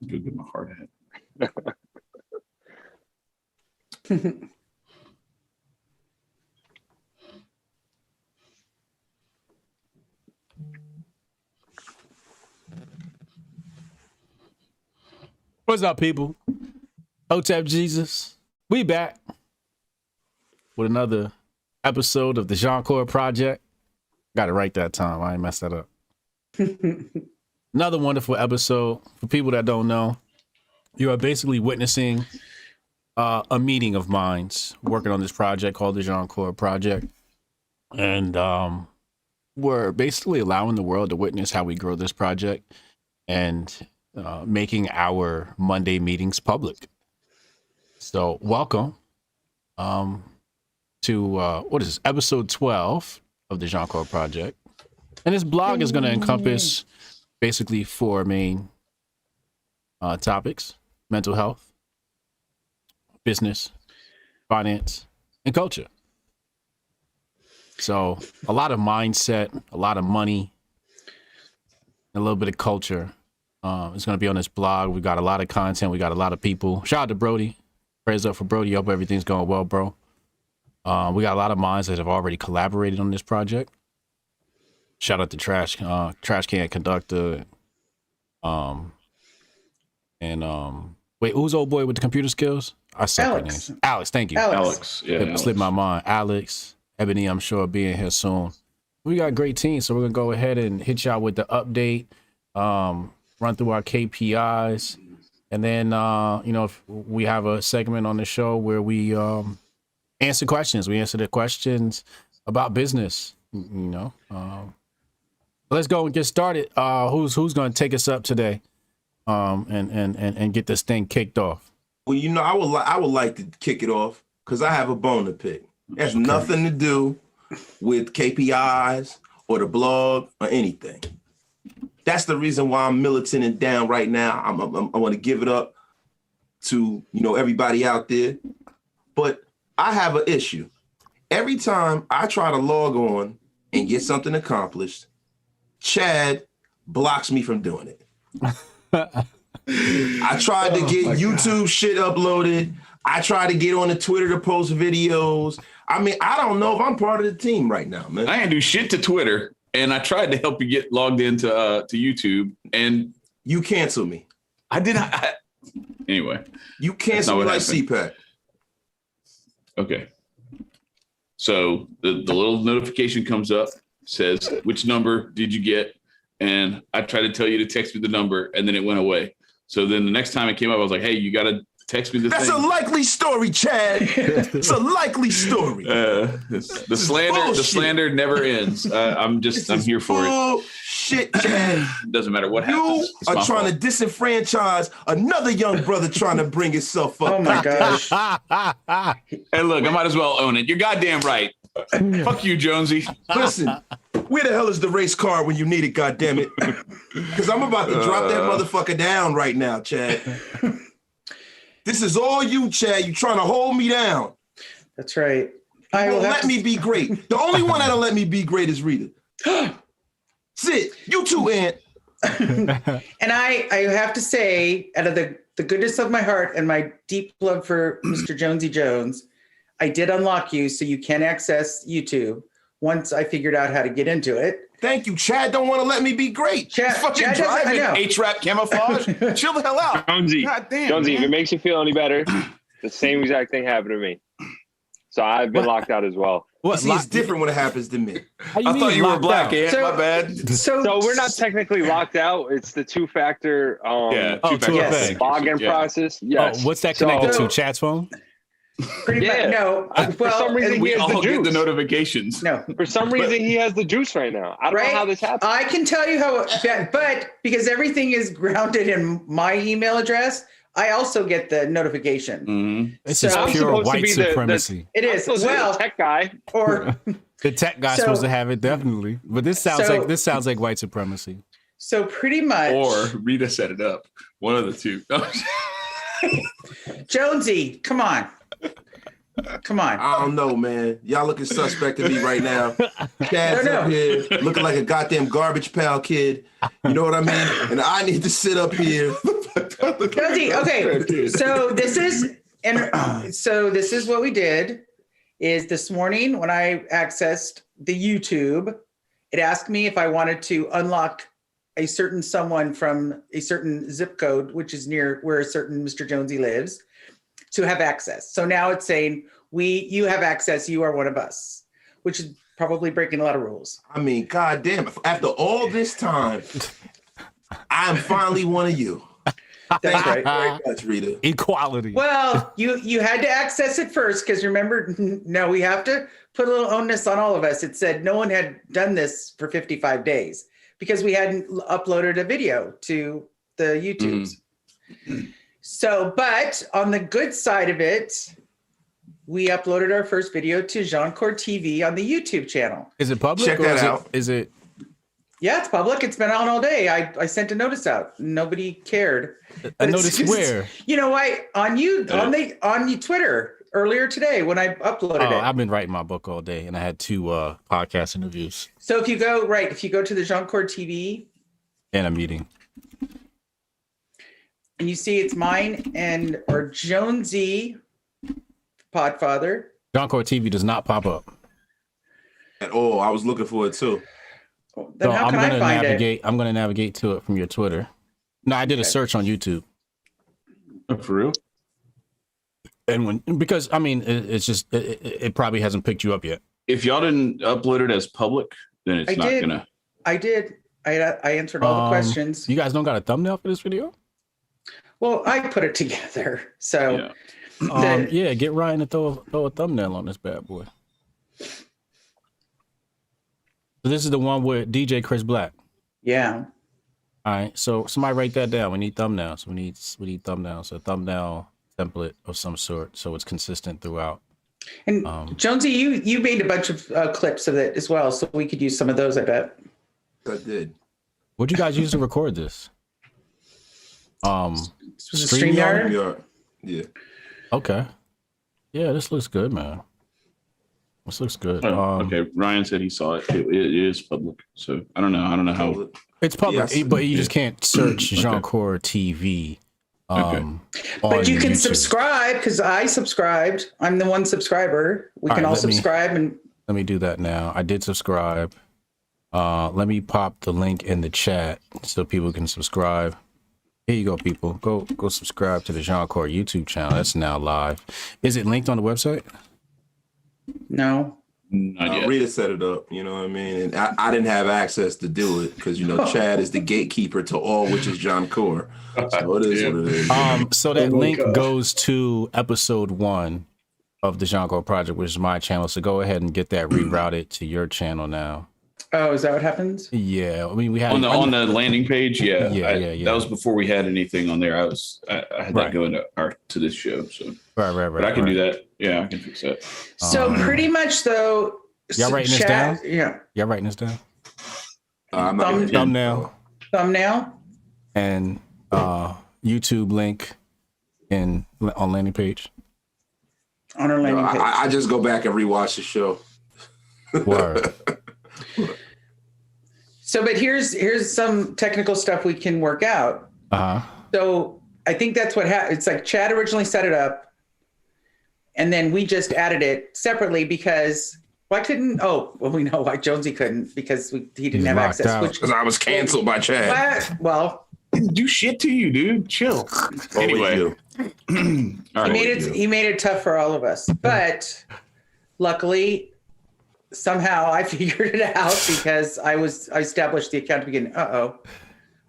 Go get my hard hat. What's up, people? Hotep Jesus. We back with another episode of the Jianchor Project. Got it right that time. I ain't messed that up. Another wonderful episode. For people that don't know, you are basically witnessing a meeting of minds working on this project called the Jianchor Project. And we're basically allowing the world to witness how we grow this project and making our Monday meetings public. So welcome to what is this, episode 12 of the Jianchor Project. And this blog is going to encompass basically four main topics: mental health, business, finance, and culture. So a lot of mindset, a lot of money, a little bit of culture. It's going to be on this blog. We got a lot of content. We got a lot of people. Shout out to Brody. Praise up for Brody. Hope everything's going well, bro. We got a lot of minds that have already collaborated on this project. Shout out to Trash Can Conductor. Wait, who's old boy with the computer skills? I suck at names. Alex, thank you. Alex. Yeah, Alex. Slipped my mind. Alex, Ebony, I'm sure being here soon. We got a great team, so we're going to go ahead and hit y'all with the update. Run through our KPIs, and then if we have a segment on the show where we answer questions. We answer the questions about business. Let's go and get started. Who's going to take us up today, and get this thing kicked off? Well, I would like to kick it off because I have a bone to pick. It has nothing to do with KPIs or the blog or anything. That's the reason why I'm militant and down right now. I want to give it up to, everybody out there. But I have an issue. Every time I try to log on and get something accomplished, Chad blocks me from doing it. I tried to get YouTube shit uploaded. I tried to get on the Twitter to post videos. I mean, I don't know if I'm part of the team right now, man. I ain't do shit to Twitter. And I tried to help you get logged into to YouTube, and you cancel me. I did not. Anyway, you cancel me like CPAC. Okay. So the little notification comes up, says, which number did you get? And I tried to tell you to text me the number, and then it went away. So then the next time it came up, I was like, hey, you got to text me the thing. That's a likely story, Chad. It's a likely story. The slander never ends. I'm here for it. Shit, Chad. Doesn't matter what happens. You are trying to disenfranchise another young brother trying to bring himself up. Oh my gosh. Hey, look, I might as well own it. You're goddamn right. Fuck you, Jonesy. Listen, where the hell is the race car when you need it, goddammit? Because I'm about to drop that motherfucker down right now, Chad. This is all you, Chad. You trying to hold me down. That's right. I will let me be great. The only one that'll let me be great is Rita. Sit. You too, Aunt. And I have to say, out of the goodness of my heart and my deep love for Mr. Jonesy Jones, I did unlock you so you can access YouTube once I figured out how to get into it. Thank you. Chad don't want to let me be great. Chad driving H-Rap camouflage. Chill the hell out. Jonesy, God damn, Jonesy, man. if it makes you feel any better, the same exact thing happened to me. So I've been locked out as well. See, it's different when it happens to me. I thought you were black, Ant. My bad. So we're not technically locked out. It's the two-factor login process. Yes. Oh, what's that connected to? Chat's phone? Pretty much. No. For some reason, we he has all the juice. get the notifications. No. For some reason, he has the juice right now. I don't know how this happened. I can tell you how, but because everything is grounded in my email address, I also get the notification. Mm-hmm. This is pure white supremacy. It is. Well, tech guy or the tech guy's supposed to have it, definitely. But this sounds like white supremacy. So pretty much. Or Rita set it up. One of the two. Jonesy, come on. Come on. I don't know, man. Y'all looking suspect to me right now. Chad's up here looking like a goddamn garbage pail kid. You know what I mean? And I need to sit up here Jonesy, okay. So this is what we did. Is this morning when I accessed the YouTube, it asked me if I wanted to unlock a certain someone from a certain zip code, which is near where a certain Mr. Jonesy lives, to have access. So now it's saying, you have access, you are one of us, which is probably breaking a lot of rules. I mean, goddamn, after all this time, I'm finally one of you. That's Thank right. you very much, Rita. Equality. Well, you had to access it first because remember, no, we have to put a little onus on all of us. It said no one had done this for 55 days because we hadn't uploaded a video to the YouTubes. So, but on the good side of it, we uploaded our first video to Jianchor TV on the YouTube channel. Is it public? Check that out. Is it? Yeah, it's public. It's been on all day. I sent a notice out. Nobody cared. A notice where? You know why? On you Twitter earlier today when I uploaded it. I've been writing my book all day, and I had 2 podcast interviews. So if you go to the Jianchor TV and a meeting, and you see it's mine or Jonesy Podfather. Jianchor TV does not pop up At all. I was looking for it too. Then how can I find it? I'm gonna navigate to it from your Twitter. No, I did a search on YouTube. Oh, for real? And because I mean, it's just it probably hasn't picked you up yet. If y'all didn't upload it as public, then it's not gonna. I did. I answered all the questions. You guys don't got a thumbnail for this video? Well, I put it together. So yeah, get Ryan to throw a thumbnail on this bad boy. So this is the one with DJ Chris Black. Yeah. All right. So somebody write that down. We need thumbnails. We need thumbnails. A thumbnail template of some sort, so it's consistent throughout. And Jonesy, you made a bunch of clips of it as well, so we could use some of those. I bet. I did. What'd you guys use to record this? StreamYard. Yeah. Okay. Yeah, this looks good, man. This looks good. Okay, Ryan said he saw it. It is public, so I don't know how. It's public, but you just can't search Jianchor TV. But you can subscribe because I subscribed. I'm the one subscriber. We can all subscribe and. Let me do that now. I did subscribe. Let me pop the link in the chat so people can subscribe. Here you go, people. Go subscribe to the Jianchor YouTube channel. That's now live. Is it linked on the website? No. Not yet. Rita set it up, you know what I mean? And I didn't have access to do it because, Chad is the gatekeeper to all, which is Jianchor. So it is what it is. So that link goes to episode 1 of the Jianchor Project, which is my channel. So go ahead and get that rerouted to your channel now. Oh, is that what happens? Yeah, I mean we had on the landing page. Yeah. That was before we had anything on there. I had that going to this show. So right. But I can do that. Yeah, I can fix that. So pretty much though. Y'all writing this down? Yeah. Y'all writing this down? Thumbnail and YouTube link on landing page. On our landing page. I just go back and rewatch the show. Word. So, but here's some technical stuff we can work out. So I think that's what happened. It's like Chad originally set it up, and then we just added it separately because why couldn't? Oh, well, we know why Jonesy couldn't because he didn't have access. Because I was canceled by Chad. Well, didn't do shit to you, dude. Chill. Anyway, he made it tough for all of us, but luckily. Somehow I figured it out because I established the account to begin. What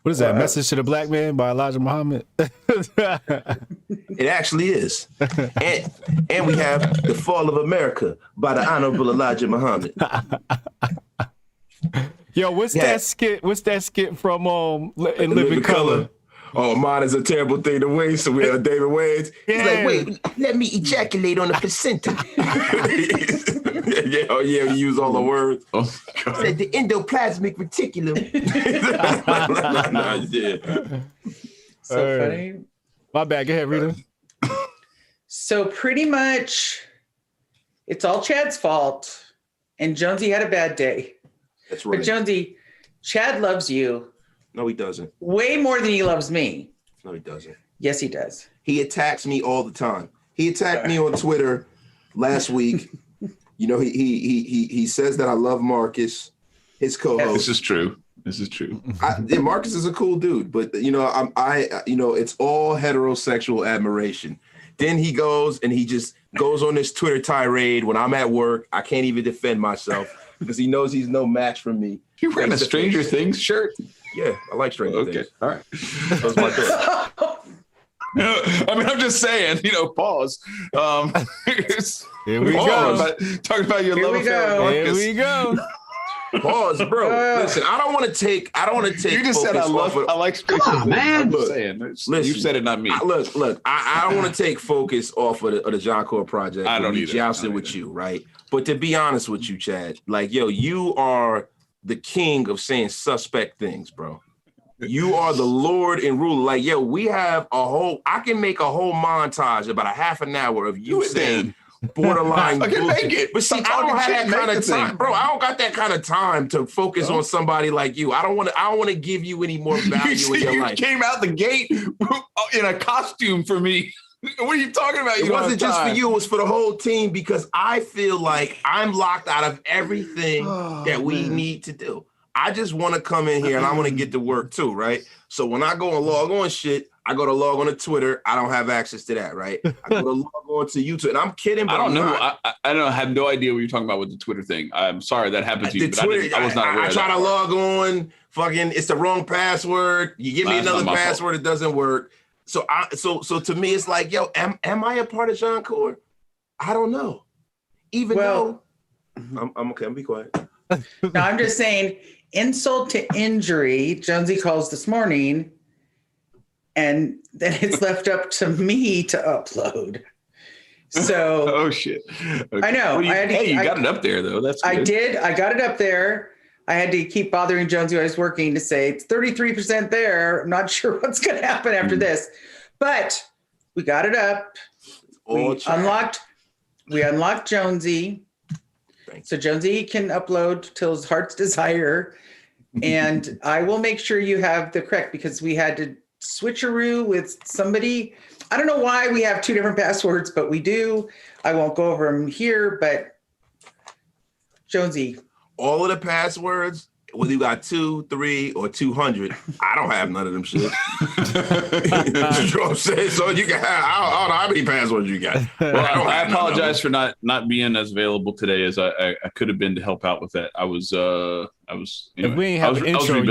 is that? Message to the Black Man by Elijah Muhammad? It actually is. And we have The Fall of America by the Honorable Elijah Muhammad. Yo, what's that skit? What's that skit from In Living Color? Oh, mine is a terrible thing to waste. So we have David Wayne's. He's like, wait, let me ejaculate on the placenta. We use all the words. Oh, said the endoplasmic reticulum. So funny. My bad. Go ahead, Rita. So pretty much, it's all Chad's fault, and Jonesy had a bad day. That's right. But Jonesy, Chad loves you. No, he doesn't. Way more than he loves me. No, he doesn't. Yes, he does. He attacks me all the time. He attacked me on Twitter last week. You know, he says that I love Marcus, his co-host. This is true. This is true. Marcus is a cool dude, but you know, it's all heterosexual admiration. Then he goes and he just goes on this Twitter tirade when I'm at work. I can't even defend myself because he knows he's no match for me. You wearing a Stranger Things shirt? Yeah, I like Stranger Things. Okay, all right. That's my thing. I mean, I'm just saying, you know, pause. Here we go. Talking about your love affair with Here Marcus. we go. Pause, bro. Listen, I don't want to take. You just said I like Stranger Things. Man. I'm just Look, saying. listen, You said it, not me. Look. I don't want to take focus off of the Jianchor project. I don't either. Jousting with you, right? But to be honest with you, Chad, like, yo, you are the king of saying suspect things, bro. You are the Lord and ruler. Like, yo, we have I can make a whole montage about a half an hour of you saying borderline I can bullshit. make it. But see, I don't have that kind of time, bro. I don't got that kind of time to focus on somebody like you. I don't want to give you any more value in your life. You came out the gate in a costume for me. What are you talking about? It wasn't just for you, it was for the whole team because I feel like I'm locked out of everything that we need to do. I just want to come in here and I want to get to work too, right? So when I go and log on shit, I go to log on to Twitter. I don't have access to that, right? I go to log on to YouTube. And I'm kidding, but I don't know. I have no idea what you're talking about with the Twitter thing. I'm sorry that happened to you, but I was not aware of that. I try to log on, fucking, it's the wrong password. You give me another password, it doesn't work. So to me, it's like, yo, am I a part of Jianchor? I don't know. Even though I'm okay, I'm be quiet. No, I'm just saying, insult to injury, Jonesy calls this morning, and then it's left up to me to upload. So oh shit. Okay. I know. You got it up there though. That's good. I did. I got it up there. I had to keep bothering Jonesy while I was working to say it's 33% there. I'm not sure what's going to happen after this, but we got it up. We unlocked Jonesy. So Jonesy can upload till his heart's desire. And I will make sure you have the correct, because we had to switcheroo with somebody. I don't know why we have two different passwords, but we do. I won't go over them here, but Jonesy. All of the passwords, whether you got 2, 3, or 200, I don't have none of them shit. You know what I'm saying? So you can have, I don't know how many passwords you got. Well, I apologize for not being as available today as I could have been to help out with that. I was anyway, if we ain't have an intro,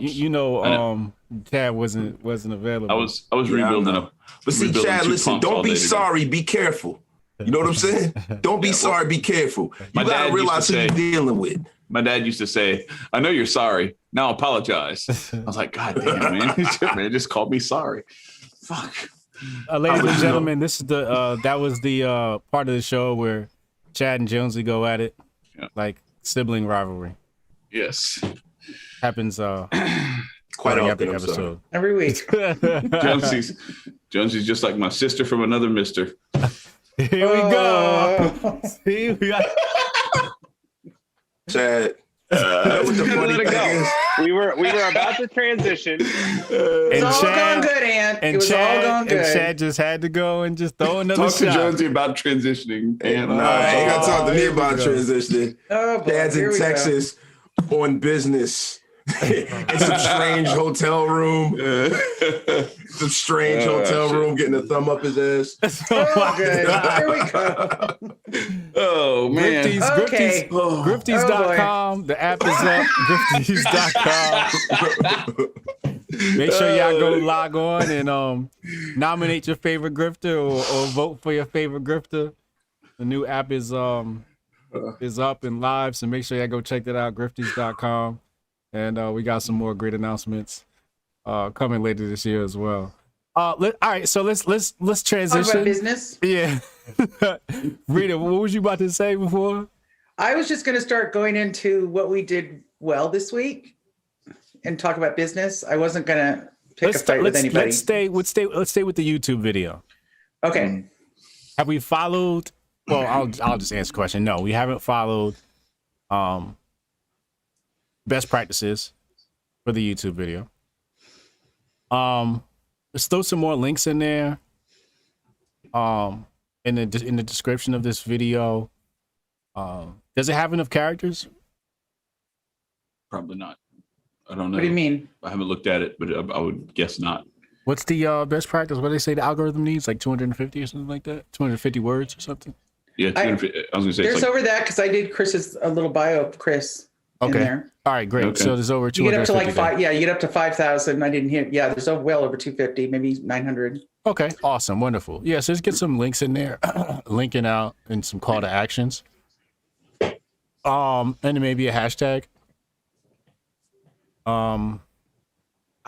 you know, Chad wasn't available. I was rebuilding up. But see, Chad, listen, don't be sorry, be careful. You know what I'm saying? Don't be sorry, be careful. You gotta realize who you're dealing with. My dad used to say, I know you're sorry. Now apologize. I was like, God damn, man. Man just called me sorry. Fuck. Ladies and gentlemen, this is that was the part of the show where Chad and Jonesy go at it. Yeah. Like sibling rivalry. Yes. Happens quite often every episode. Every week. Jonesy's just like my sister from another mister. Here we go. See, we got Chad. What the funny let it thing is? We were about to transition. It's all going good, Ant. It was all going good. And Chad just had to go and just throw another Talk shot. to Jonesy about transitioning. And I ain't got to talk to me about transitioning. Oh, boy, Dad's in Texas on business. In some strange hotel room. Some strange hotel room getting a thumb up his ass. Oh, good. Here we go. Oh, man. Grifties.com. The app is up. Grifties.com. Make sure y'all go log on and nominate your favorite grifter or vote for your favorite grifter. The new app is up and live, so make sure y'all go check that out. Grifties.com. And we got some more great announcements coming later this year as well. All right, so let's transition. Talk about business. Yeah, Rita, what was you about to say before? I was just going to start going into what we did well this week and talk about business. I wasn't going to pick a fight with anybody. Let's stay with the YouTube video. Okay. Have we followed? Well, I'll just answer the question. No, we haven't followed. Best practices for the YouTube video. let's throw some more links in there. In the description of this video. Does it have enough characters? Probably not. I don't know. What do you mean? I haven't looked at it, but I would guess not. What's the best practice? What do they say the algorithm needs? Like 250 or something like that? 250 words or something? Yeah, I was gonna say there's over that because I did Chris's a little bio of Chris in there. All right, great. Okay. So there's over 250. You get up to like five. Yeah, you get up to 5,000. I didn't hear. Yeah, there's well over 250, maybe 900. Okay, awesome, wonderful. Yeah, so let's get some links in there, linking out and some call to actions. And then maybe a hashtag.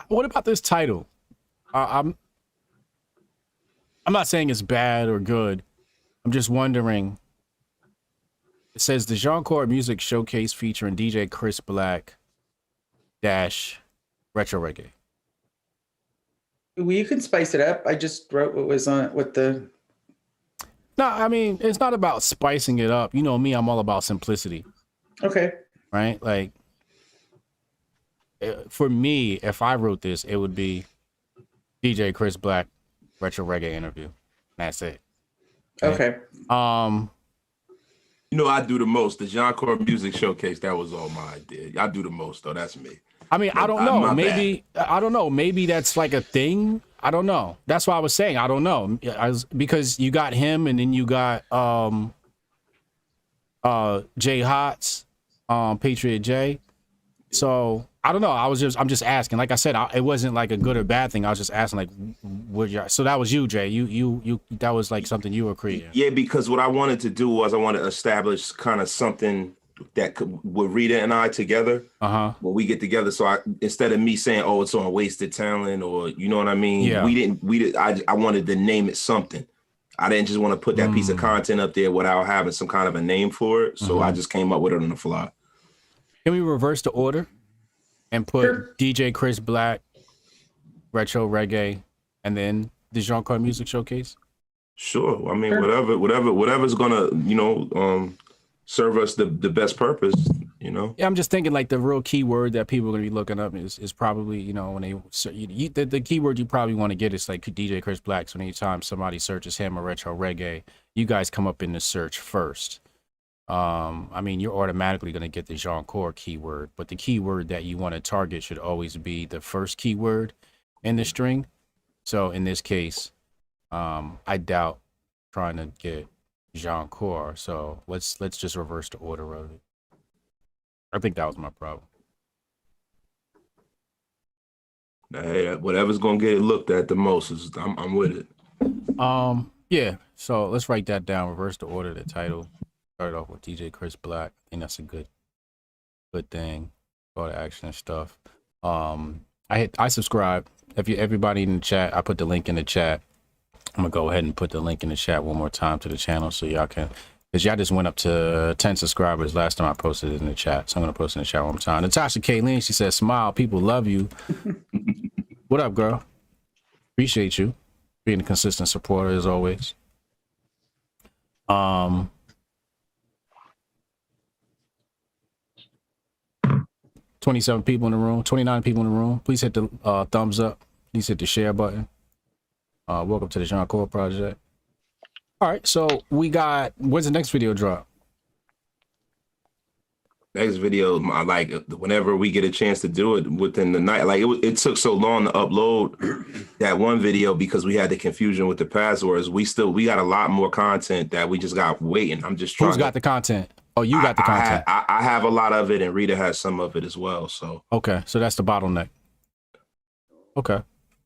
What about this title? I'm not saying it's bad or good. I'm just wondering. It says the Jianchor Music Showcase featuring DJ Chris Black - retro reggae. Well, you can spice it up. I just wrote what was on it with the. No, I mean, it's not about spicing it up. You know me, I'm all about simplicity. Okay. Right? Like, for me, if I wrote this, it would be DJ Chris Black retro reggae interview. That's it. Okay. You know, I do the most. The Jianchor Music Showcase, that was all my idea. I do the most, though. That's me. I mean, I don't know. Maybe I don't know. Maybe that's like a thing. I don't know. That's why I was saying I don't know. Because you got him, and then you got Jay Hots, Patriot J. So I don't know. I'm just asking. Like I said, it wasn't like a good or bad thing. I was just asking, like, so that was you, Jay. You that was like something you were creating. Yeah, because what I wanted to do was I wanted to establish kind of something that with Rita and I together when we get together. So instead of me saying, "Oh, it's on wasted talent," or you know what I mean, I wanted to name it something. I didn't just want to put that piece of content up there without having some kind of a name for it. So I just came up with it on the fly. Can we reverse the order and put DJ Chris Black retro reggae and then the Jianchor Music Showcase? Sure. I mean, whatever's gonna serve us the best purpose, Yeah, I'm just thinking like the real keyword that people are gonna be looking up is probably, when they the keyword you probably want to get is like DJ Chris Black. So anytime somebody searches him or retro reggae, you guys come up in the search first. I mean, you're automatically gonna get the Jianchor keyword, but the keyword that you want to target should always be the first keyword in the string. So in this case, I doubt trying to get Jianchor. So let's just reverse the order of it. I think that was my problem. Hey, whatever's gonna get it looked at the most is I'm with it. Yeah. So let's write that down. Reverse the order. The title. Started off with DJ Chris Black. I think that's a good thing. Call to action and stuff. I subscribe. Everybody in the chat, I put the link in the chat. I'm gonna go ahead and put the link in the chat one more time to the channel so y'all can, because y'all just went up to 10 subscribers last time I posted it in the chat. So I'm gonna post it in the chat one more time. Natasha Kayleen, she says, "Smile, people love you." What up, girl? Appreciate you being a consistent supporter as always. 27 people in the room, 29 people in the room. Please hit the thumbs up. Please hit the share button. Welcome to the Jianchor project. All right, so we got, when's the next video drop? Next video, like whenever we get a chance to do it within the night. Like it took so long to upload that one video because we had the confusion with the passwords. We got a lot more content that we just got waiting. I'm just trying. Who's got the content? Oh, you got the content. I have a lot of it, and Rita has some of it as well. So okay, so that's the bottleneck. Okay,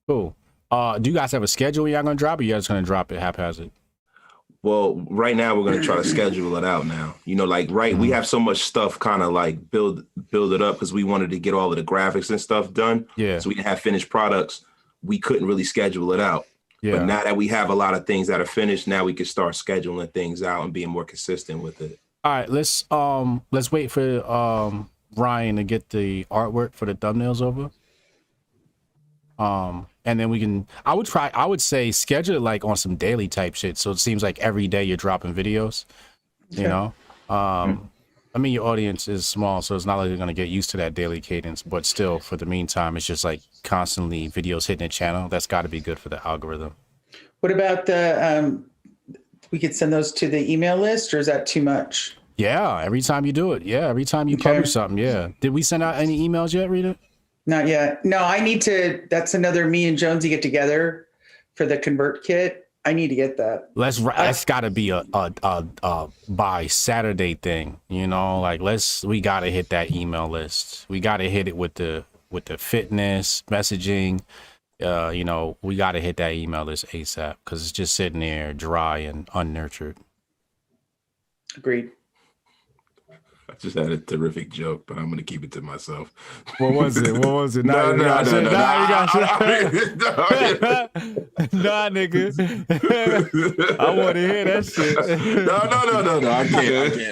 cool. Do you guys have a schedule y'all gonna drop, or you guys gonna drop it haphazard? Well, right now we're gonna try to schedule it out now. We have so much stuff kind of like build it up because we wanted to get all of the graphics and stuff done. Yeah. So we didn't have finished products. We couldn't really schedule it out. Yeah. But now that we have a lot of things that are finished, now we can start scheduling things out and being more consistent with it. All right, let's wait for Ryan to get the artwork for the thumbnails over. And then we can, I would say schedule it like on some daily type shit. So it seems like every day you're dropping videos, you know? I mean, your audience is small, so it's not like they're going to get used to that daily cadence. But still, for the meantime, it's just like constantly videos hitting the channel. That's got to be good for the algorithm. What about we could send those to the email list, or is that too much? Yeah, every time you do it. Yeah, every time you publish something. Yeah. Did we send out any emails yet, Rita? Not yet. No, I need to. That's another me and Jonesy get together for the convert kit. I need to get that. That's got to be a by Saturday thing, you know. Like we got to hit that email list. We got to hit it with the fitness messaging. You know, we got to hit that email list ASAP because it's just sitting there dry and unnurtured. Agreed. I just had a terrific joke, but I'm going to keep it to myself. What was it? No, no. Nah, nigga. I want to hear that shit. No.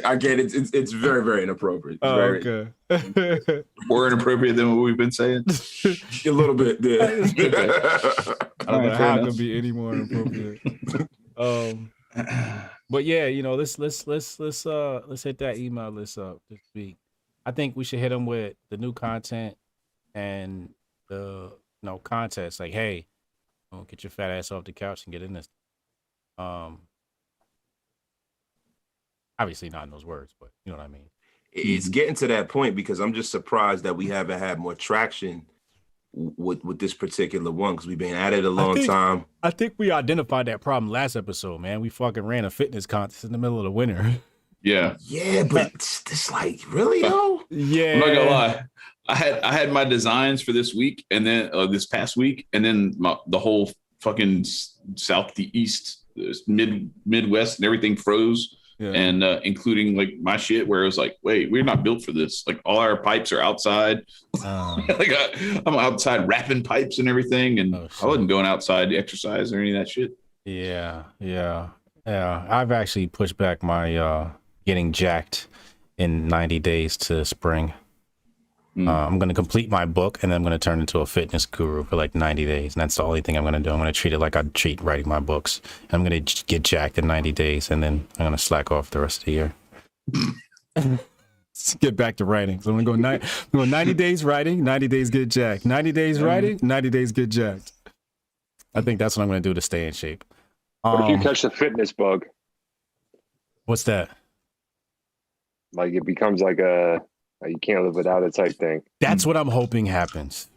I can't. It's very, very inappropriate. Okay. More inappropriate than what we've been saying. A little bit, yeah. I don't know how it could be any more inappropriate. But yeah, you know, let's hit that email list up this week. I think we should hit them with the new content and the contest. Like, hey, get your fat ass off the couch and get in this. Obviously not in those words, but you know what I mean. It's getting to that point because I'm just surprised that we haven't had more traction with this particular one because we've been at it a long time. I think we identified that problem last episode, man. We fucking ran a fitness contest in the middle of the winter. Yeah. Yeah, but it's like, really though? Yeah. I'm not gonna lie. I had my designs for this week and then this past week, and then the whole fucking southeast, Midwest, and everything froze. Yeah. And including like my shit, where it was like, wait, we're not built for this. Like all our pipes are outside. Like I'm outside wrapping pipes and everything, and I wasn't going outside to exercise or any of that shit. Yeah. I've actually pushed back my getting jacked in 90 days to spring. I'm going to complete my book, and then I'm going to turn into a fitness guru for like 90 days. And that's the only thing I'm going to do. I'm going to treat it like I treat writing my books. I'm going to get jacked in 90 days, and then I'm going to slack off the rest of the year. Let's get back to writing. So I'm going to go 90 days writing, 90 days get jacked. 90 days writing, 90 days get jacked. I think that's what I'm going to do to stay in shape. What if you catch the fitness bug? What's that? Like it becomes like you can't live without it type thing. That's what I'm hoping happens.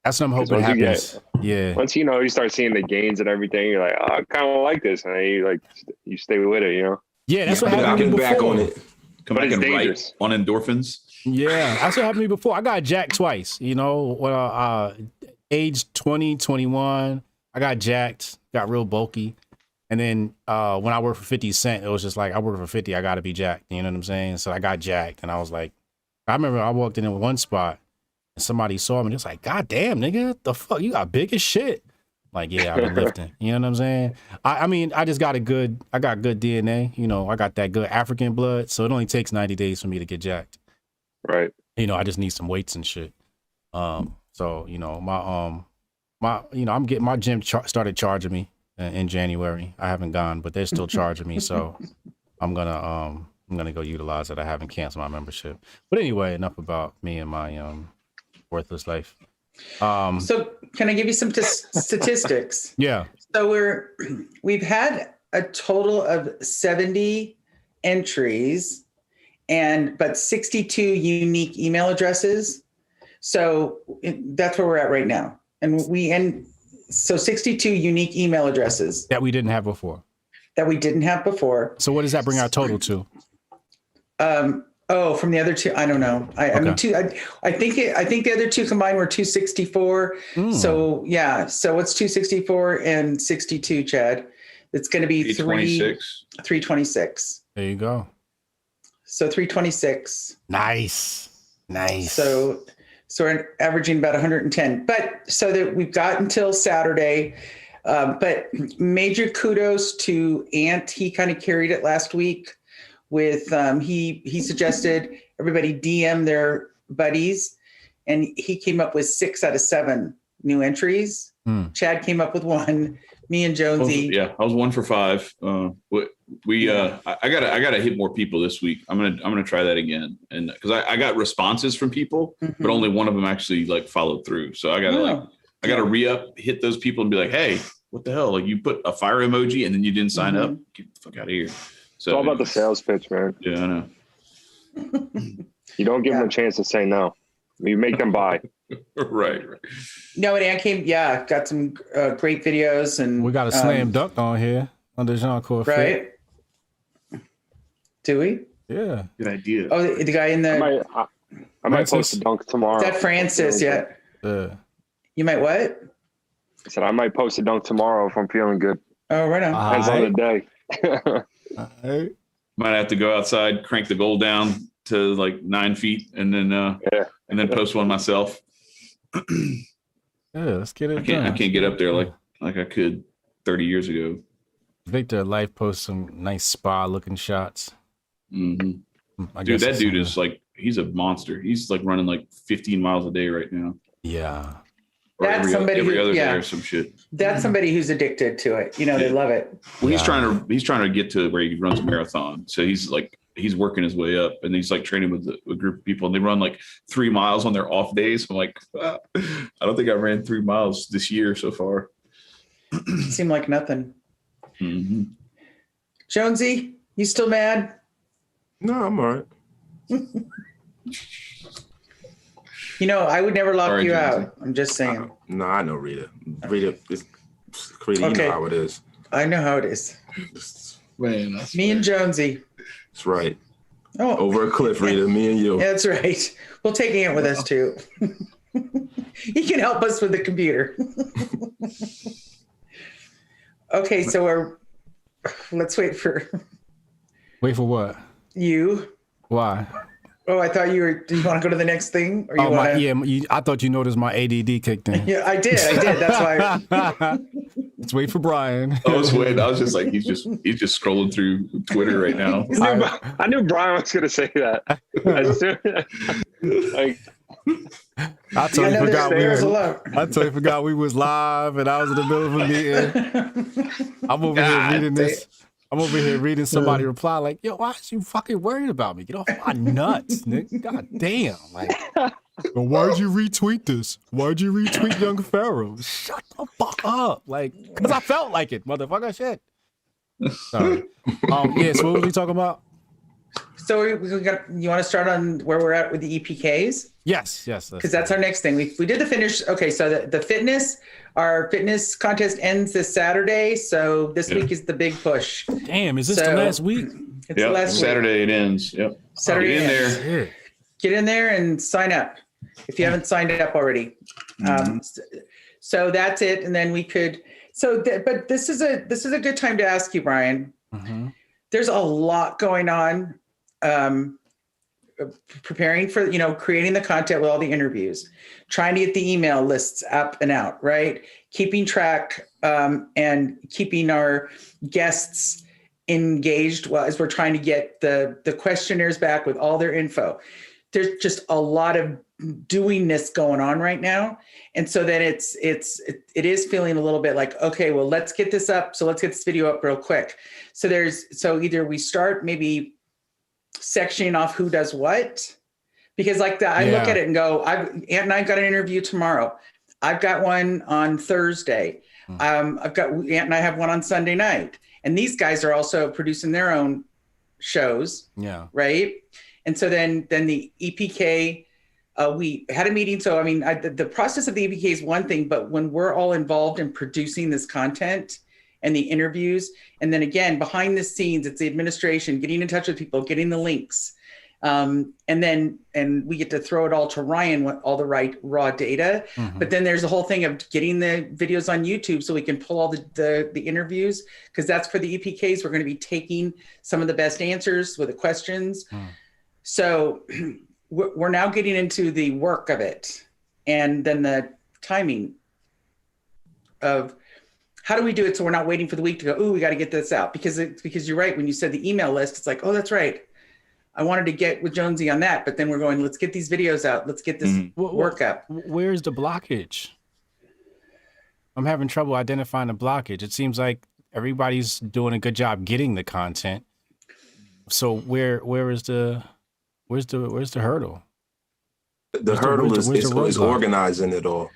That's what I'm hoping happens. Yeah. Once you start seeing the gains and everything, you're like, oh, I kind of like this, and then you stay with it, you know. Yeah, that's what happened to me before. Back on it. Come back and write on endorphins. Yeah, that's what happened to me before. I got jacked twice. You know, when age 20, 21, I got jacked, got real bulky. And then when I worked for 50 Cent, it was just like, I work for 50, I got to be jacked. You know what I'm saying? So I got jacked, and I was like, I remember I walked in one spot, and somebody saw me, and it was like, God damn, nigga, the fuck, you got big as shit. Like, yeah, I've been lifting. You know what I'm saying? I mean, I just got I got good DNA. You know, I got that good African blood, so it only takes 90 days for me to get jacked. Right. You know, I just need some weights and shit. So, you know, I'm getting my gym started charging me in January. I haven't gone, but they're still charging me, so I'm gonna go utilize it. I haven't canceled my membership. But anyway, enough about me and my worthless life. So can I give you some statistics? Yeah. So we've had a total of 70 entries but 62 unique email addresses. So that's where we're at right now. So 62 unique email addresses that we didn't have before. So what does that bring our total to? From the other two, I don't know. I mean, I think the other two combined were 264. So yeah. So what's 264 and 62, Chad? It's going to be 326. There you go. So 326. Nice. So we're averaging about 110. But so that we've got until Saturday. But major kudos to Ant. He kind of carried it last week with he suggested everybody DM their buddies, and he came up with 6 out of 7 new entries. Chad came up with 1. Me and Jonesy. I was 1 for 5. I gotta hit more people this week. I'm gonna try that again, and because I got responses from people, but only one of them actually like followed through. So I gotta hit those people and be like, hey, what the hell? Like you put a fire emoji and then you didn't sign up. Get the fuck out of here. So it's all about the sales pitch, man. Yeah, I know. You don't give them a chance to say no. You make them buy. right. No, and Ann came. Yeah, got some great videos, and we got a slam dunk on here under Jianchor. Right? Do we? Yeah. Good idea. Oh, the guy in the. I might post a dunk tomorrow. Is that Francis? Yeah. You might what? I said I might post a dunk tomorrow if I'm feeling good. Oh, right on. Depends on the day. Might have to go outside, crank the goal down to like 9 feet, and then post one myself. Let's get it. I can't get up there like I could 30 years ago. Victor Life posts some nice spa looking shots. Mm-hmm. Dude, that dude is like, he's a monster. He's like running like 15 miles a day right now. Yeah. That's somebody every who, other day or some shit. That's somebody who's addicted to it. You know, they love it. Well, he's trying to get to where he runs a marathon. So he's working his way up, and he's like training with a group of people, and they run like 3 miles on their off days. I'm like, I don't think I ran 3 miles this year so far. Seemed like nothing. Mm-hmm. Jonesy, you still mad? No, I'm all right. You know, I would never lock you Jonesy. out. I'm just saying. No, I know Rita. Rita, you know how it is. I know how it is. Man, me and Jonesy. That's right. Oh, over a cliff, Rita. Me and you. That's right. We'll take Ant with us too. He can help us with the computer. Okay, so let's wait for. Wait for what? You. Why? Oh, I thought do you want to go to the next thing? Or I thought you noticed my ADD kicked in. Yeah, I did. That's why. Let's wait for Brian. I was waiting. I was just like, he's just scrolling through Twitter right now. I knew Brian was going to say that. I totally forgot we was live and I was in the middle of a meeting. I'm over here reading this. I'm over here reading somebody reply like, yo, why is you fucking worried about me? Get off my nuts, nigga. God damn. Like, well, why'd you retweet this? Why'd you retweet Young Pharaoh? Shut the fuck up. Like, because I felt like it, motherfucker. Shit. Sorry. So what were we talking about? So you want to start on where we're at with the EPKs? Yes. Because that's our next thing. We did the finish. Okay, so our fitness contest ends this Saturday. So this week is the big push. Damn, is this the last week? It's the last Saturday it ends. Yep. Saturday Get in there. Get in there and sign up if you haven't signed up already. So that's it. And then we could. But this is a good time to ask you, Brian. Mm-hmm. There's a lot going on. Preparing for, creating the content with all the interviews, trying to get the email lists up and out, right? Keeping track and keeping our guests engaged as we're trying to get the questionnaires back with all their info. There's just a lot of doingness going on right now. And so then it is feeling a little bit like, okay, well, let's get this up. So let's get this video up real quick. So either we start maybe sectioning off who does what, because I look at it and go, Ant and I got an interview tomorrow. I've got one on Thursday. I've got Ant and I have one on Sunday night, and these guys are also producing their own shows. Yeah. Right. And so then the EPK, we had a meeting. So, I mean, the process of the EPK is one thing, but when we're all involved in producing this content and the interviews, and then again, behind the scenes, it's the administration, getting in touch with people, getting the links. And we get to throw it all to Ryan with all the right raw data. Mm-hmm. But then there's the whole thing of getting the videos on YouTube so we can pull all the interviews, because that's for the EPKs. We're going to be taking some of the best answers with the questions. So we're now getting into the work of it, and then the timing of how do we do it so we're not waiting for the week to go, oh, we got to get this out, because you're right. When you said the email list, it's like, oh, that's right. I wanted to get with Jonesy on that, but then we're going, let's get these videos out. Let's get this work up. Where's the blockage? I'm having trouble identifying the blockage. It seems like everybody's doing a good job getting the content. So where's the hurdle? The hurdle is organizing it all.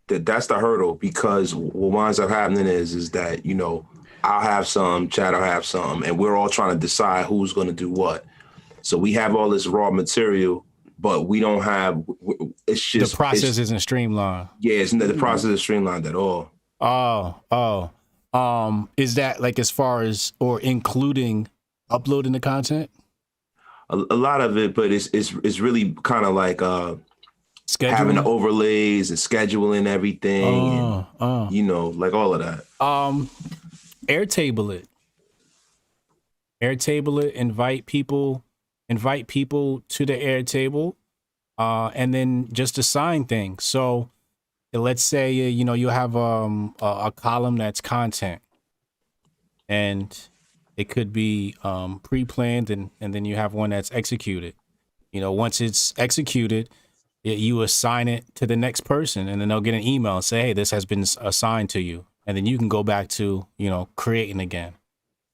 That's the hurdle, because what winds up happening is that, you know, I'll have some, Chad will have some, and we're all trying to decide who's going to do what. So we have all this raw material, but we don't have, it's just. The process isn't streamlined. Yeah, the process is streamlined at all. Is that like as far as, or including uploading the content? A lot of it, but it's really kind of like scheduling? Having the overlays and scheduling everything, and, you know, like all of that. Airtable it, invite people to the Airtable, and then just assign things. So let's say, you know, you have a column that's content, and it could be pre-planned, and then you have one that's executed. You know, once it's executed, you assign it to the next person, and then they'll get an email and say, hey, this has been assigned to you. And then you can go back to, you know, creating again.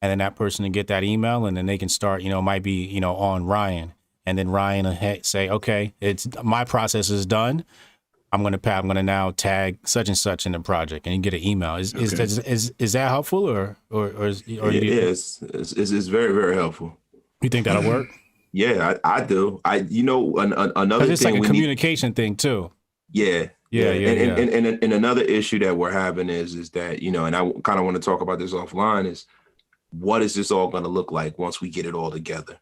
And then that person will get that email, and then they can start, you know, might be, you know, on Ryan. And then Ryan will say, okay, my process is done. I'm going to now tag such and such in the project, and you get an email. Is that helpful, or it's very, very helpful. You think that'll work? Yeah, I do. You know, another it's thing, like a communication thing too. Yeah. And another issue that we're having is that, you know, and I kind of want to talk about this offline, is what is this all going to look like once we get it all together?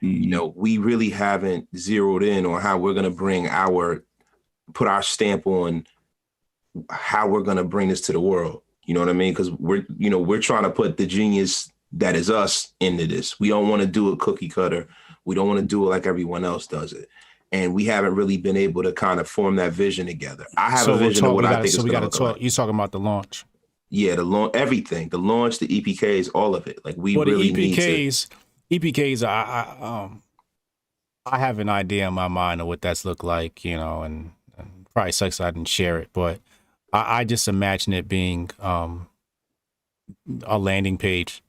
Mm-hmm. You know, we really haven't zeroed in on how we're going to put our stamp on how we're going to bring this to the world. You know what I mean? Because we're trying to put the genius that is us into this. We don't want to do it cookie cutter. We don't want to do it like everyone else does it. And we haven't really been able to kind of form that vision together. I have a vision of what I think is going to look like. You're talking about the launch. Yeah, everything, the launch, the EPKs, all of it. Like we really need to. EPKs, I have an idea in my mind of what that's look like, you know, and probably sucks I didn't share it, but I just imagine it being a landing page,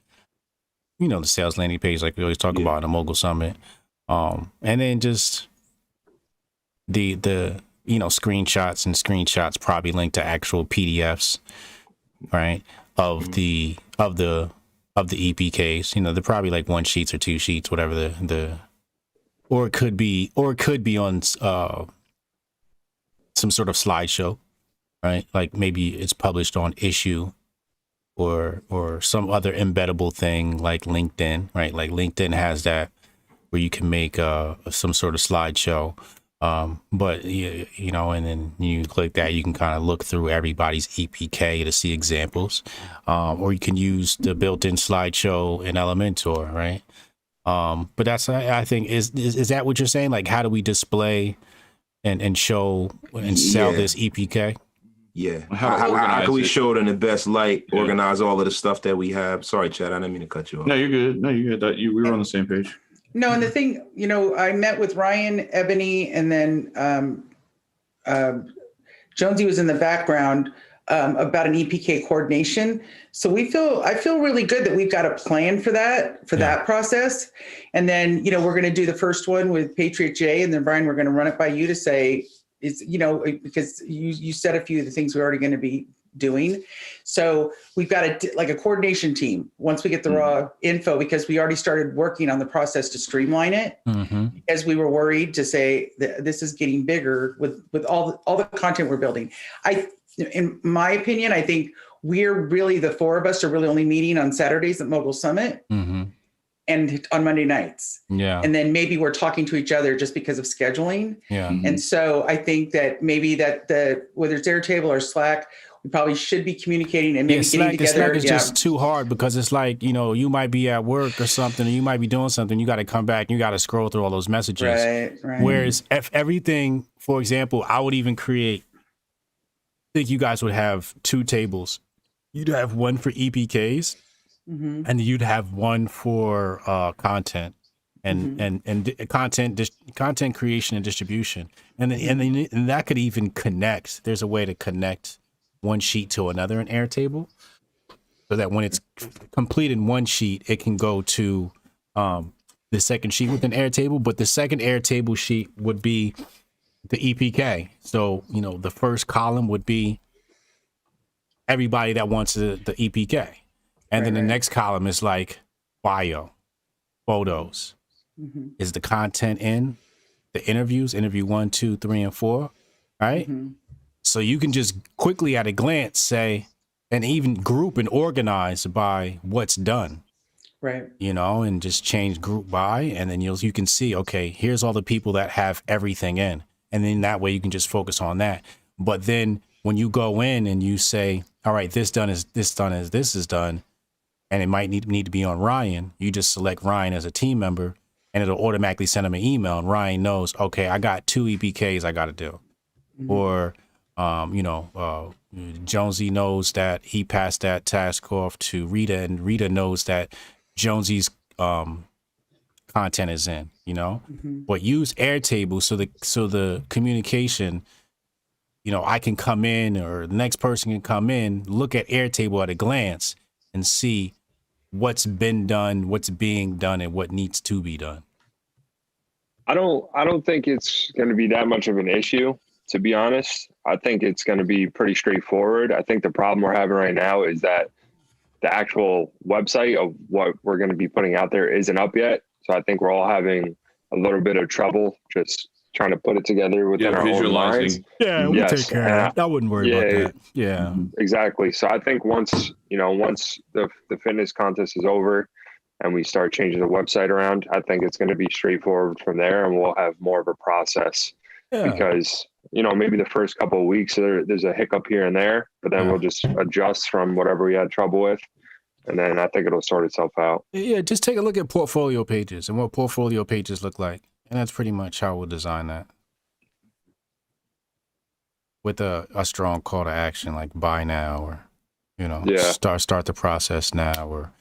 you know, the sales landing page like we always talk about in the Mogul Summit, and then just the you know, screenshots probably linked to actual PDFs, right, of the EPKs. You know, they're probably like 1 sheets or 2 sheets, whatever or it could be on some sort of slideshow, right? Like maybe it's published on Issue or some other embeddable thing like LinkedIn, right? Like LinkedIn has that where you can make some sort of slideshow. But you know, and then you click that, you can kind of look through everybody's EPK to see examples, or you can use the built-in slideshow in Elementor, right? But that's, I think, is that what you're saying? Like, how do we display and show and sell this EPK? Yeah. How can we show it in the best light? Organize all of the stuff that we have. Sorry, Chad, I didn't mean to cut you off. No, you're good. We were on the same page. No, and the thing, you know, I met with Ryan, Ebony, and then Jonesy was in the background about an EPK coordination. So I feel really good that we've got a plan for that process. And then, you know, we're going to do the first one with Patriot J, and then Brian, we're going to run it by you to say, you know, because you said a few of the things we're already going to be doing. So we've got a coordination team once we get the raw info, because we already started working on the process to streamline it, as we were worried to say that this is getting bigger with all the content we're building. In my opinion, I think the four of us are really only meeting on Saturdays at Mogul Summit and on Monday nights. Yeah. And then maybe we're talking to each other just because of scheduling. Yeah. And so I think that maybe whether it's Airtable or Slack, we probably should be communicating and maybe getting together. Slack is just too hard, because it's like, you know, you might be at work or something, or you might be doing something. You got to come back. You got to scroll through all those messages. Right. Whereas if everything, for example, I would even I think you guys would have 2 tables. You'd have one for EPKs, and you'd have one for content and content creation and distribution, and that could even connect. There's a way to connect one sheet to another in Airtable, so that when it's complete in one sheet, it can go to the second sheet within Airtable. But the second Airtable sheet would be the EPK. So, you know, the first column would be everybody that wants the EPK. And then the next column is like bio, photos. Is the content in the interviews, interview 1, 2, 3, and 4, right? So you can just quickly at a glance say, and even group and organize by what's done. Right. You know, and just change group by, and then you can see, okay, here's all the people that have everything in. And then that way you can just focus on that. But then when you go in and you say, all right, this done is this done as this is done, and it might need to be on Ryan, you just select Ryan as a team member, and it'll automatically send him an email, and Ryan knows, okay, I got 2 EPKs I got to do. Or, you know, Jonesy knows that he passed that task off to Rita, and Rita knows that Jonesy's content is in, you know. But use Airtable so the communication, you know, I can come in, or the next person can come in, look at Airtable at a glance and see what's been done, what's being done, and what needs to be done. I don't think it's going to be that much of an issue, to be honest. I think it's going to be pretty straightforward. I think the problem we're having right now is that the actual website of what we're going to be putting out there isn't up yet. So I think we're all having a little bit of trouble just trying to put it together within our own minds. Yeah, we'll take care of that. I wouldn't worry about that. Yeah, exactly. So I think once the fitness contest is over and we start changing the website around, I think it's going to be straightforward from there, and we'll have more of a process. Because, you know, maybe the first couple of weeks there's a hiccup here and there, but then we'll just adjust from whatever we had trouble with. And then I think it'll sort itself out. Yeah, just take a look at portfolio pages and what portfolio pages look like. And that's pretty much how we'll design that. With a strong call to action, like buy now, or, you know, start the process now, or,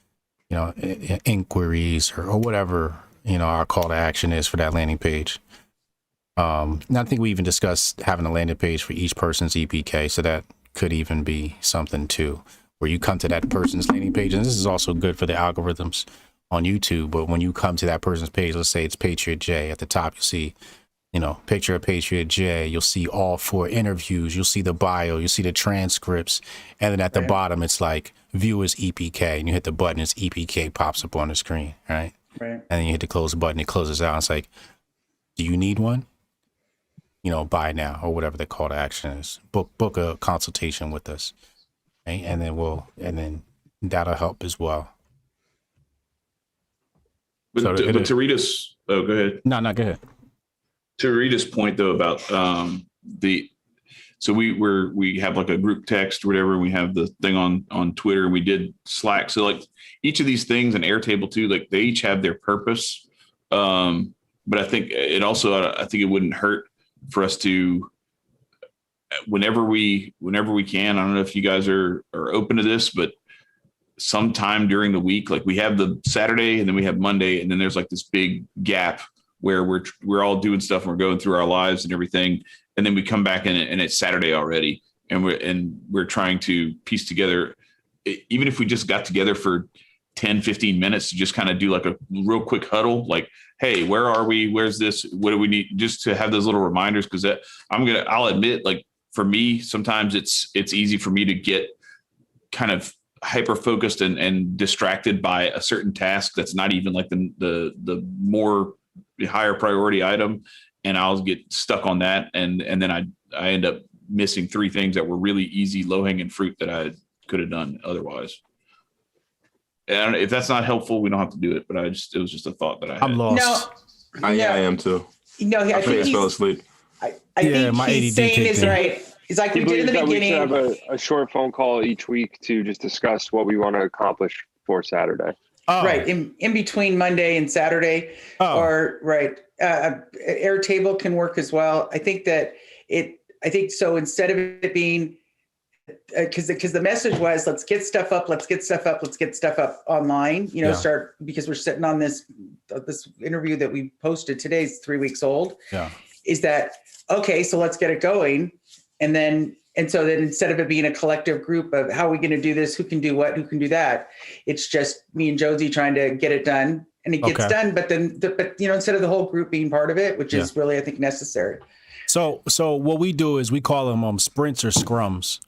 you know, inquiries or whatever, you know, our call to action is for that landing page. And I think we even discussed having a landing page for each person's EPK. So that could even be something too, where you come to that person's landing page. And this is also good for the algorithms on YouTube. But when you come to that person's page, let's say it's Patriot J, at the top, you'll see, you know, picture of Patriot J. You'll see all 4 interviews. You'll see the bio. You'll see the transcripts. And then at the bottom, it's like viewers EPK. And you hit the button, it's EPK pops up on the screen, right? And then you hit the close button, it closes out. It's like, do you need one? You know, buy now, or whatever the call to action is. Book a consultation with us, right? And then that'll help as well. But to Rita's, go ahead. No, go ahead. To Rita's point though about so we have like a group text or whatever, and we have the thing on Twitter, and we did Slack. So like each of these things, and Airtable too, like they each have their purpose. But I think it wouldn't hurt for us to, whenever we can, I don't know if you guys are open to this, but sometime during the week, like we have the Saturday and then we have Monday, and then there's like this big gap where we're all doing stuff and we're going through our lives and everything. And then we come back and it's Saturday already. And we're trying to piece together, even if we just got together for 10, 15 minutes to just kind of do like a real quick huddle, like, hey, where are we? Where's this? What do we need? Just to have those little reminders. Cause I'll admit, like for me, sometimes it's easy for me to get kind of hyper focused and distracted by a certain task that's not even like the more higher priority item. And I'll get stuck on that. And then I end up missing 3 things that were really easy, low hanging fruit that I could have done otherwise. And if that's not helpful, we don't have to do it. But it was just a thought that I had. I'm lost. I am too. No, I think fell asleep. I think my he's ADD saying is kicked in. right. It's like we did in the beginning. We should have a short phone call each week to just discuss what we want to accomplish for Saturday. Oh. Right. In between Monday and Saturday. Oh. Or right. Airtable can work as well. I think so. Instead of it being, because the message was, let's get stuff up online, start, because we're sitting on this interview that we posted today is 3 weeks old. Yeah. Is that, okay, so let's get it going. And then And so that instead of it being a collective group of how are we going to do this, who can do what, who can do that, it's just me and Josie trying to get it done, and it gets done. But then, instead of the whole group being part of it, which is really, I think, necessary. So what we do is we call them sprints or scrums,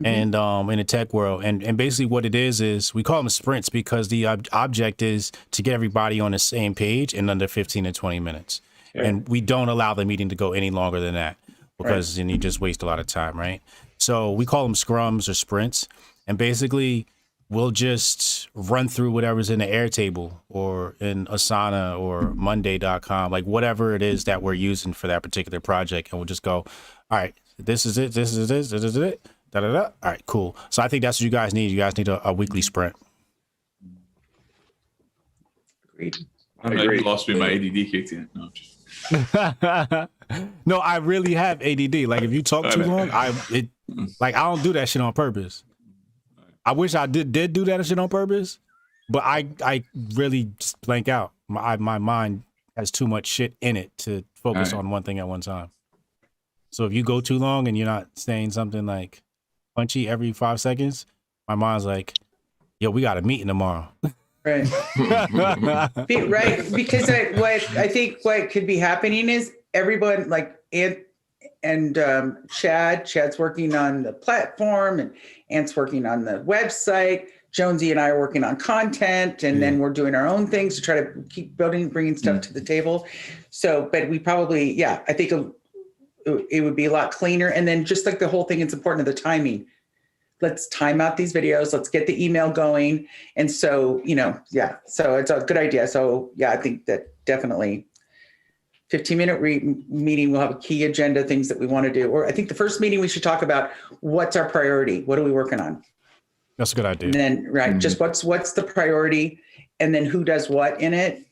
and in the tech world, and basically what it is we call them sprints because the object is to get everybody on the same page in under 15 to 20 minutes, and we don't allow the meeting to go any longer than that. Because then you just waste a lot of time, right? So we call them scrums or sprints. And basically, we'll just run through whatever's in the Airtable or in Asana or Monday.com, like whatever it is that we're using for that particular project. And we'll just go, all right, this is it, this is it, da-da-da. All right, cool. So I think that's what you guys need. You guys need a weekly sprint. Agreed. You lost me. My ADD kicked in. No, just... No, I really have ADD. Like if you talk too long, I don't do that shit on purpose. I wish I did do that shit on purpose, but I really just blank out. My mind has too much shit in it to focus on one thing at one time. So if you go too long and you're not saying something like punchy every 5 seconds, my mind's like, yo, we got a meeting tomorrow. Right. Right. Because I think what could be happening is everyone like Chad's working on the platform and Ant's working on the website. Jonesy and I are working on content, and then we're doing our own things to try to keep bringing stuff to the table. So, but we probably, I think it would be a lot cleaner. And then just like the whole thing, it's important to the timing. Let's time out these videos. Let's get the email going. And so, so it's a good idea. So I think that definitely 15-minute meeting, we'll have a key agenda, things that we want to do. Or I think the first meeting we should talk about what's our priority? What are we working on? That's a good idea. And then, just what's the priority, and then who does what in it.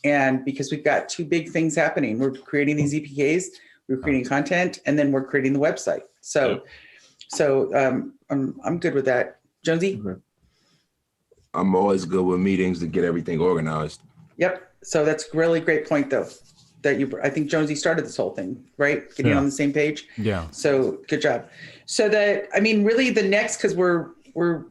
And because we've got two big things happening, we're creating these EPKs, we're creating content, and then we're creating the website. So I'm good with that. Jonesy? Okay. I'm always good with meetings to get everything organized. Yep. So that's a really great point, though, I think Jonesy started this whole thing, right? Getting on the same page. Yeah. So good job. So really the next, because we're you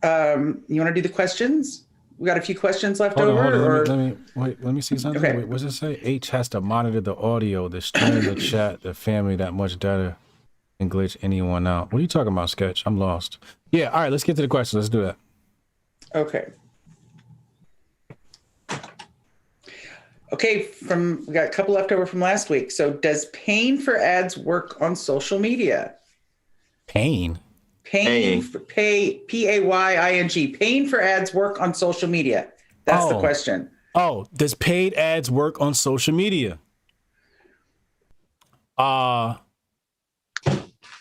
want to do the questions? We got a few questions left Hold over. on, let me see something. Okay. Wait, what does it say? H has to monitor the audio, the stream, the chat, the family that much data and glitch anyone out. What are you talking about, Sketch? I'm lost. Yeah, all right, let's get to the questions. Let's do that. Okay. Okay, we got a couple left over from last week. So does paying for ads work on social media? Paying? Paying. P-A-Y-I-N-G. Paying for ads work on social media? That's the question. Oh, does paid ads work on social media?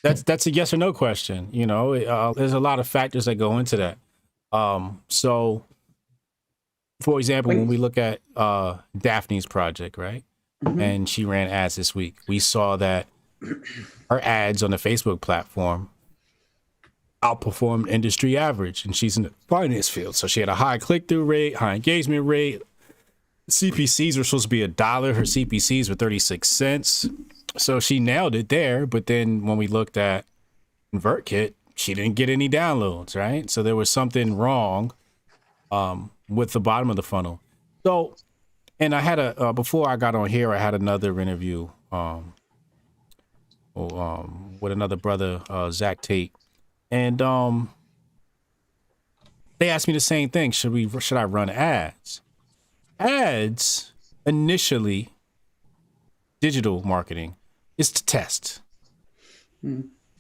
That's a yes or no question. There's a lot of factors that go into that. So, for example, when we look at Daphne's project, right? Mm-hmm. And she ran ads this week, we saw that her ads on the Facebook platform outperformed industry average, and she's in the finance field. So she had a high click-through rate, high engagement rate. CPCs were supposed to be $1. Her CPCs were 36 cents. So she nailed it there. But then when we looked at ConvertKit, she didn't get any downloads, right? So there was something wrong with the bottom of the funnel. So, and I had before I got on here, I had another interview with another brother, Zach Tate. And they asked me the same thing. Should I run ads? Ads, initially, digital marketing, is to test.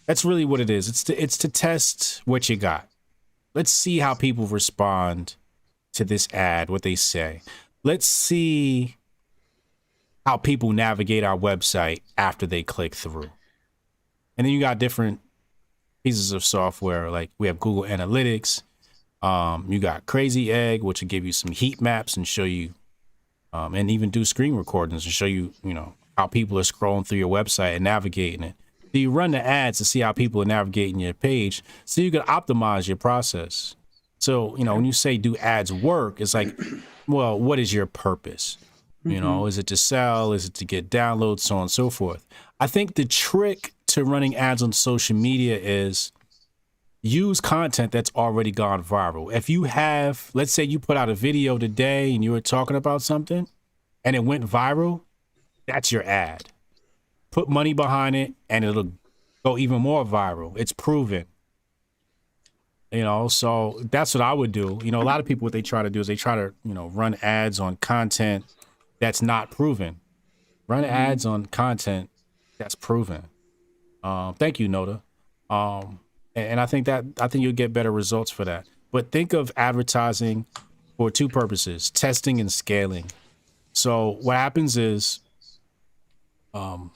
That's really what it is. It's to test what you got. Let's see how people respond to this ad, what they say. Let's see how people navigate our website after they click through. And then you got different pieces of software, like we have Google Analytics. You got Crazy Egg, which will give you some heat maps and show you, and even do screen recordings and show you, how people are scrolling through your website and navigating it. So you run the ads to see how people are navigating your page, so you can optimize your process. So, when you say do ads work, it's like, well, what is your purpose? Is it to sell? Is it to get downloads? So on and so forth. I think the trick to running ads on social media is use content that's already gone viral. If you have, let's say you put out a video today and you were talking about something and it went viral, that's your ad. Put money behind it and it'll go even more viral. It's proven. You know, so that's what I would do. You know, a lot of people, what they try to do is they try to, you know, run ads on content that's not proven. Run ads on content that's proven. Thank you, Noda. And I think you'll get better results for that. But think of advertising for two purposes: testing and scaling. So what happens is, I'll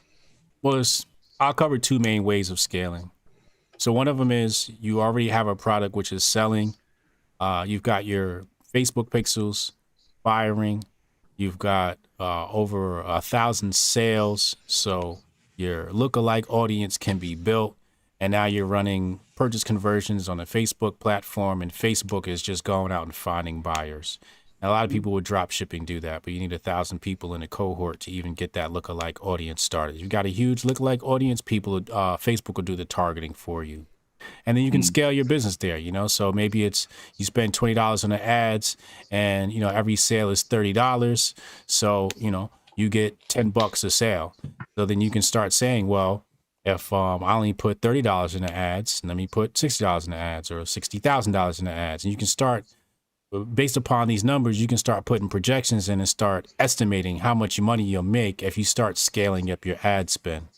cover two main ways of scaling. So one of them is you already have a product which is selling. You've got your Facebook pixels firing. You've got over 1,000 sales. So your lookalike audience can be built. And now you're running purchase conversions on the Facebook platform, and Facebook is just going out and finding buyers. Now, a lot of people with drop shipping do that, but you need 1,000 people in a cohort to even get that lookalike audience started. You've got a huge lookalike audience, Facebook will do the targeting for you. And then you can scale your business there, you know? So maybe it's you spend $20 on the ads and, you know, every sale is $30. So, you know, you get $10 a sale. So then you can start saying, well, if I only put $30 in the ads, let me put $60 in the ads or $60,000 in the ads. And you can start, based upon these numbers, you can start putting projections in and start estimating how much money you'll make if you start scaling up your ad spend.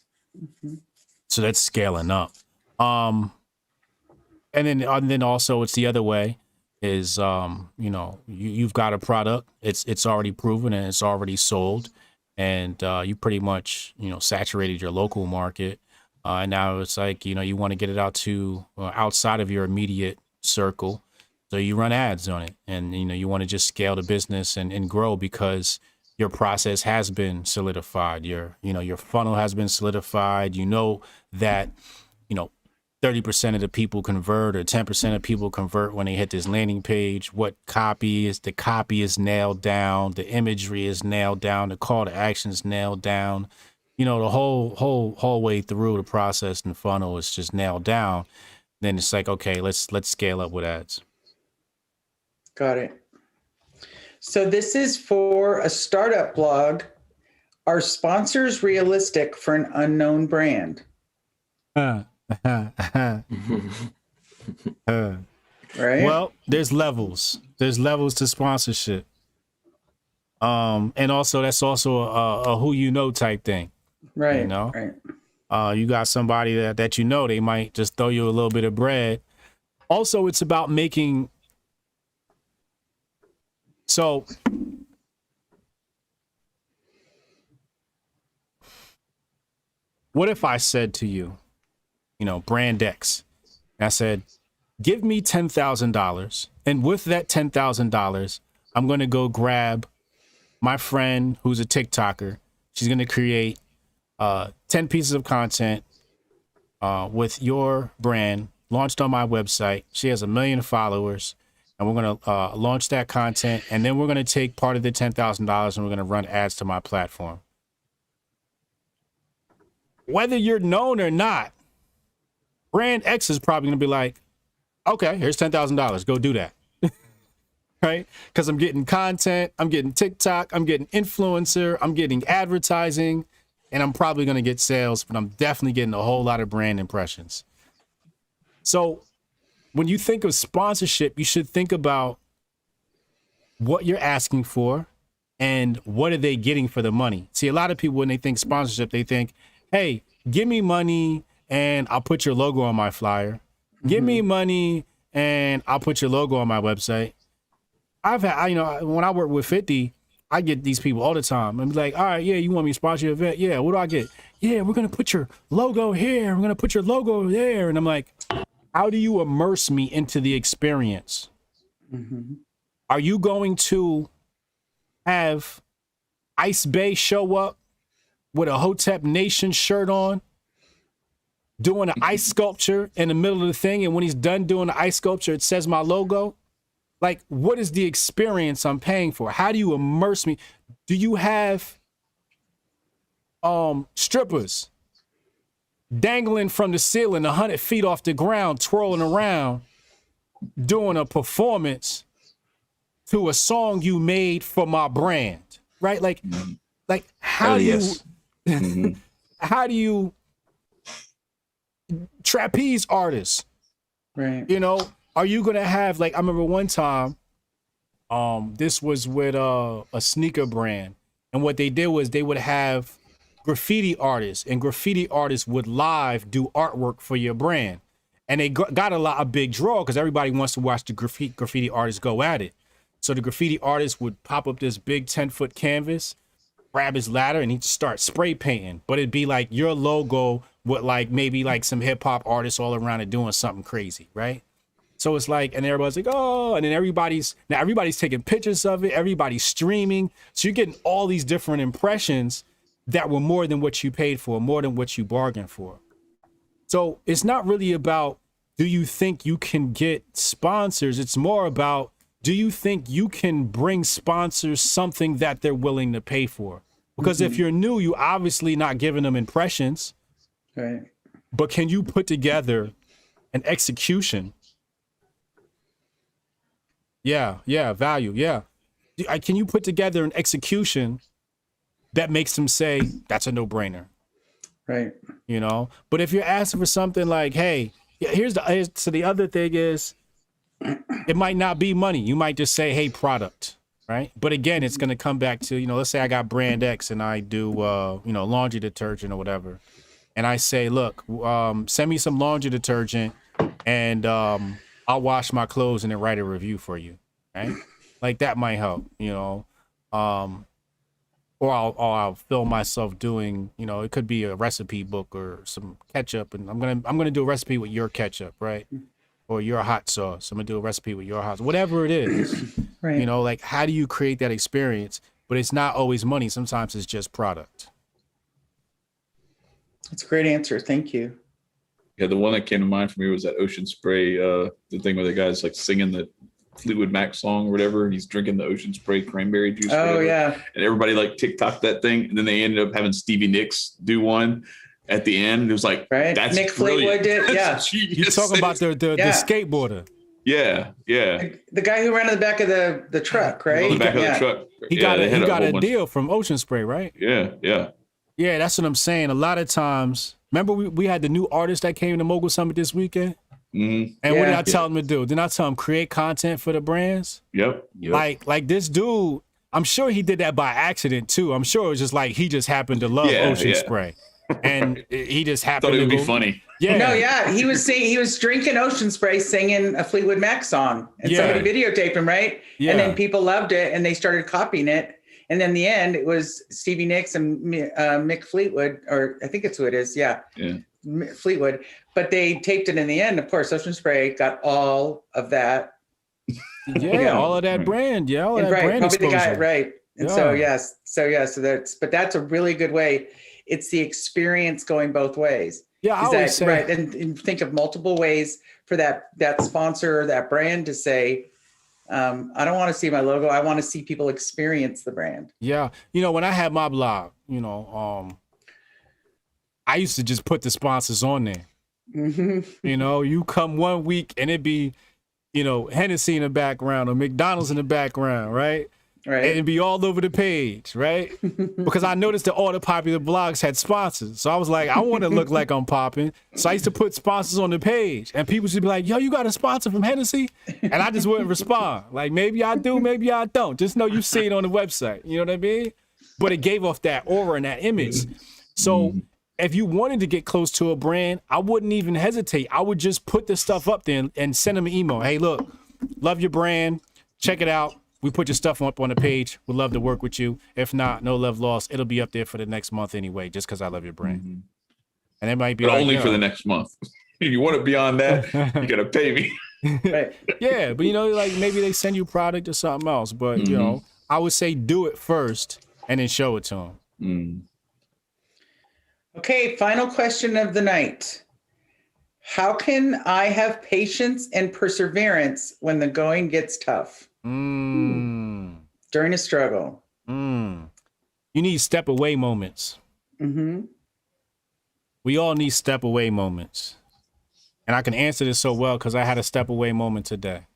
So that's scaling up. And then also it's the other way is, you know, you've got a product, it's already proven and it's already sold, and you pretty much, you know, saturated your local market. And now it's like, you know, you want to get it out to outside of your immediate circle. So you run ads on it, and, you know, you want to just scale the business and grow because your process has been solidified. Your funnel has been solidified. You know that, you know, 30% of the people convert or 10% of people convert when they hit this landing page. What the copy is nailed down. The imagery is nailed down. The call to action is nailed down. You know, the whole way through the process and funnel is just nailed down. Then it's like, okay, let's scale up with ads. Got it. So this is for a startup blog. Are sponsors realistic for an unknown brand? Right? Well, there's levels. There's levels to sponsorship. And also that's also a who you know type thing. Right. You know? Right. You got somebody that you know, they might just throw you a little bit of bread. Also, it's about making. So what if I said to you, you know, brand X, and I said, give me $10,000. And with that $10,000, I'm going to go grab my friend who's a TikToker. She's going to create 10 pieces of content with your brand launched on my website. She has 1 million followers, and we're going to launch that content. And then we're going to take part of the $10,000 and we're going to run ads to my platform. Whether you're known or not, brand X is probably going to be like, okay, here's $10,000. Go do that. Right? Because I'm getting content, I'm getting TikTok, I'm getting influencer, I'm getting advertising, and I'm probably going to get sales, but I'm definitely getting a whole lot of brand impressions. So when you think of sponsorship, you should think about what you're asking for and what are they getting for the money. See, a lot of people, when they think sponsorship, they think, hey, give me money and I'll put your logo on my flyer. Give me money and I'll put your logo on my website. I've had, you know, when I work with 50, I get these people all the time. I'm like, all right, yeah, you want me to sponsor your event? Yeah, what do I get? Yeah, we're going to put your logo here. We're going to put your logo there. And I'm like, how do you immerse me into the experience? Are you going to have Ice Bay show up with a Hotep Nation shirt on, doing an ice sculpture in the middle of the thing, and when he's done doing the ice sculpture, it says my logo? Like, what is the experience I'm paying for? How do you immerse me? Do you have strippers dangling from the ceiling 100 feet off the ground, twirling around, doing a performance to a song you made for my brand, right? Like how do yes. you, how do you trapeze artists, Right. you know, are you going to have, like, I remember one time, this was with a sneaker brand, and what they did was they would have graffiti artists, and graffiti artists would live do artwork for your brand, and they got a big draw because everybody wants to watch the graffiti artists go at it. So the graffiti artist would pop up this big 10-foot canvas, grab his ladder, and he'd start spray painting, but it'd be like your logo with like maybe like some hip hop artists all around it doing something crazy, right? So it's like, and everybody's like, oh, and then everybody's taking pictures of it. Everybody's streaming. So you're getting all these different impressions that were more than what you paid for, more than what you bargained for. So it's not really about, do you think you can get sponsors? It's more about, do you think you can bring sponsors something that they're willing to pay for? Because if you're new, you obviously not giving them impressions. Right. But can you put together an execution? Yeah, value. Yeah. Can you put together an execution that makes them say, that's a no-brainer? Right. You know? But if you're asking for something like, hey, so the other thing is, it might not be money. You might just say, hey, product, right? But again, it's going to come back to, let's say I got brand X and I do, laundry detergent or whatever. And I say, look, send me some laundry detergent and I'll wash my clothes and then write a review for you, right? Like that might help, or I'll film myself doing, it could be a recipe book or some ketchup, and I'm gonna do a recipe with your ketchup, right? Or your hot sauce. I'm gonna do a recipe with your hot, whatever it is. Right. Like how do you create that experience? But it's not always money. Sometimes it's just product. That's a great answer. Thank you. Yeah, the one that came to mind for me was that Ocean Spray, the thing where the guy's like singing the Fleetwood Mac song or whatever, and he's drinking the Ocean Spray cranberry juice. Oh, whatever. yeah. And everybody like TikTok that thing, and then they ended up having Stevie Nicks do one at the end. It was like, Right. that's Nick Fleetwood did. Yeah. You're talking about the skateboarder. Yeah. The guy who ran in the back of the truck, right? On the back of the truck. He got a deal from Ocean Spray, right? Yeah. Yeah, that's what I'm saying. A lot of times, remember we had the new artist that came to Mogul Summit this weekend? Mm-hmm. And what did I tell them to do? Didn't I tell them create content for the brands? Yep. Like this dude, I'm sure he did that by accident too. I'm sure it was just like he just happened to love Ocean Spray. And he just happened thought it would to be funny. Yeah. No, yeah. He was drinking Ocean Spray, singing a Fleetwood Mac song, and somebody videotaped him, right? Yeah. And then people loved it and they started copying it. And then in the end, it was Stevie Nicks and Mick Fleetwood, or I think it's who it is. Yeah. Fleetwood. But they taped it in the end. Of course, Ocean Spray got all of that. All of that brand. Yeah. All of that brand probably exposure. they got it right. And so that's a really good way. It's the experience going both ways. Yeah, I always say. Right. And think of multiple ways for that sponsor or that brand to say, I don't want to see my logo. I want to see people experience the brand. Yeah. When I had my blog, I used to just put the sponsors on there. Mm-hmm. You come one week and it'd be, Hennessy in the background or McDonald's in the background, right? Right. And it'd be all over the page, right? Because I noticed that all the popular blogs had sponsors. So I was like, I want to look like I'm popping. So I used to put sponsors on the page. And people should be like, yo, you got a sponsor from Hennessy? And I just wouldn't respond. Like, maybe I do, maybe I don't. Just know you see it on the website. You know what I mean? But it gave off that aura and that image. So if you wanted to get close to a brand, I wouldn't even hesitate. I would just put this stuff up there and send them an email. Hey, look, love your brand. Check it out. We put your stuff up on the page. We'd love to work with you. If not, no love lost. It'll be up there for the next month anyway, just because I love your brand. Mm-hmm. And it might be but only for the next month. If you want it beyond that, you got to pay me. Right. Yeah, but like maybe they send you product or something else. But, I would say do it first and then show it to them. Mm. Okay, final question of the night. How can I have patience and perseverance when the going gets tough? During a struggle. You need step away moments. Mm-hmm. We all need step away moments. And I can answer this so well because I had a step away moment today.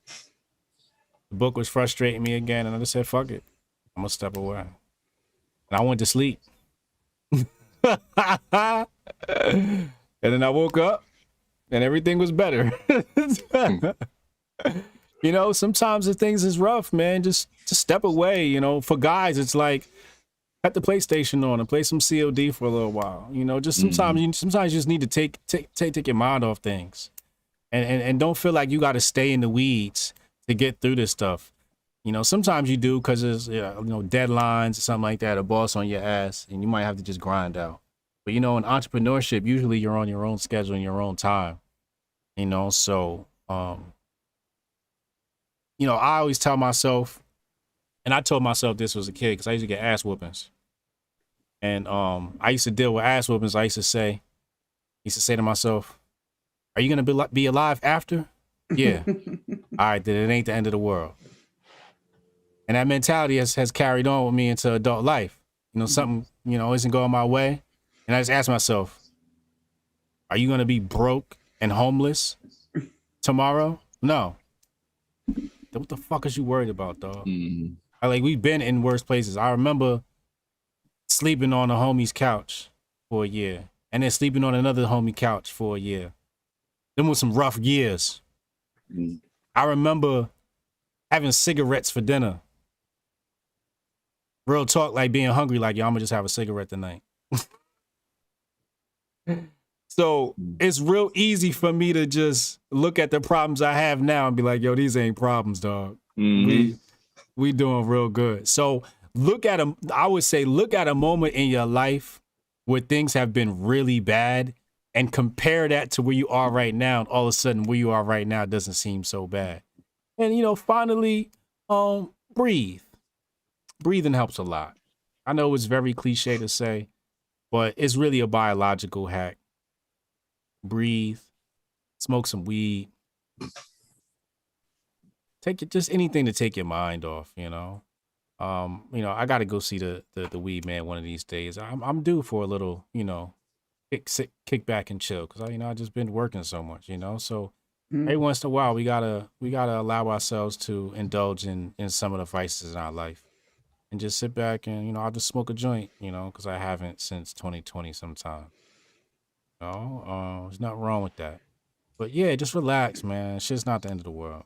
The book was frustrating me again, and I just said, fuck it. I'm going to step away. And I went to sleep. And then I woke up, and everything was better. You know, sometimes the things is rough, man. Just step away. You know, for guys, it's like, cut the PlayStation on and play some COD for a little while. You know, just sometimes you just need to take your mind off things, and don't feel like you got to stay in the weeds to get through this stuff. You know, sometimes you do because there's deadlines or something like that, a boss on your ass, and you might have to just grind out. But you know, in entrepreneurship, usually you're on your own schedule and your own time. You know, so you know, I always tell myself, and I told myself this was a kid because I used to get ass whoopings. And I used to deal with ass whoopings. I used to say to myself, are you going to be alive after? Yeah. All right, then it ain't the end of the world. And that mentality has carried on with me into adult life. You know, something, you know, isn't going my way. And I just ask myself, are you going to be broke and homeless tomorrow? No. What the fuck is you worried about, dog? We've been in worse places. I remember sleeping on a homie's couch for a year and then sleeping on another homie couch for a year. Them was some rough years. I remember having cigarettes for dinner. Real talk, like being hungry, like, yo, I'm gonna just have a cigarette tonight. So it's real easy for me to just look at the problems I have now and be like, yo, these ain't problems, dog. We doing real good. So I would say look at a moment in your life where things have been really bad and compare that to where you are right now. And all of a sudden where you are right now doesn't seem so bad. And, you know, finally, breathe. Breathing helps a lot. I know it's very cliche to say, but it's really a biological hack. Breathe, smoke some weed, just anything to take your mind off, you know. You know, I got to go see the weed man one of these days. I'm due for a little, you know, kick back and chill because I just been working so much, you know. So every once in a while we gotta allow ourselves to indulge in some of the vices in our life and just sit back and, you know, I'll just smoke a joint, you know, because I haven't since 2020 sometime. No, there's nothing wrong with that. But yeah, just relax, man. Shit's not the end of the world.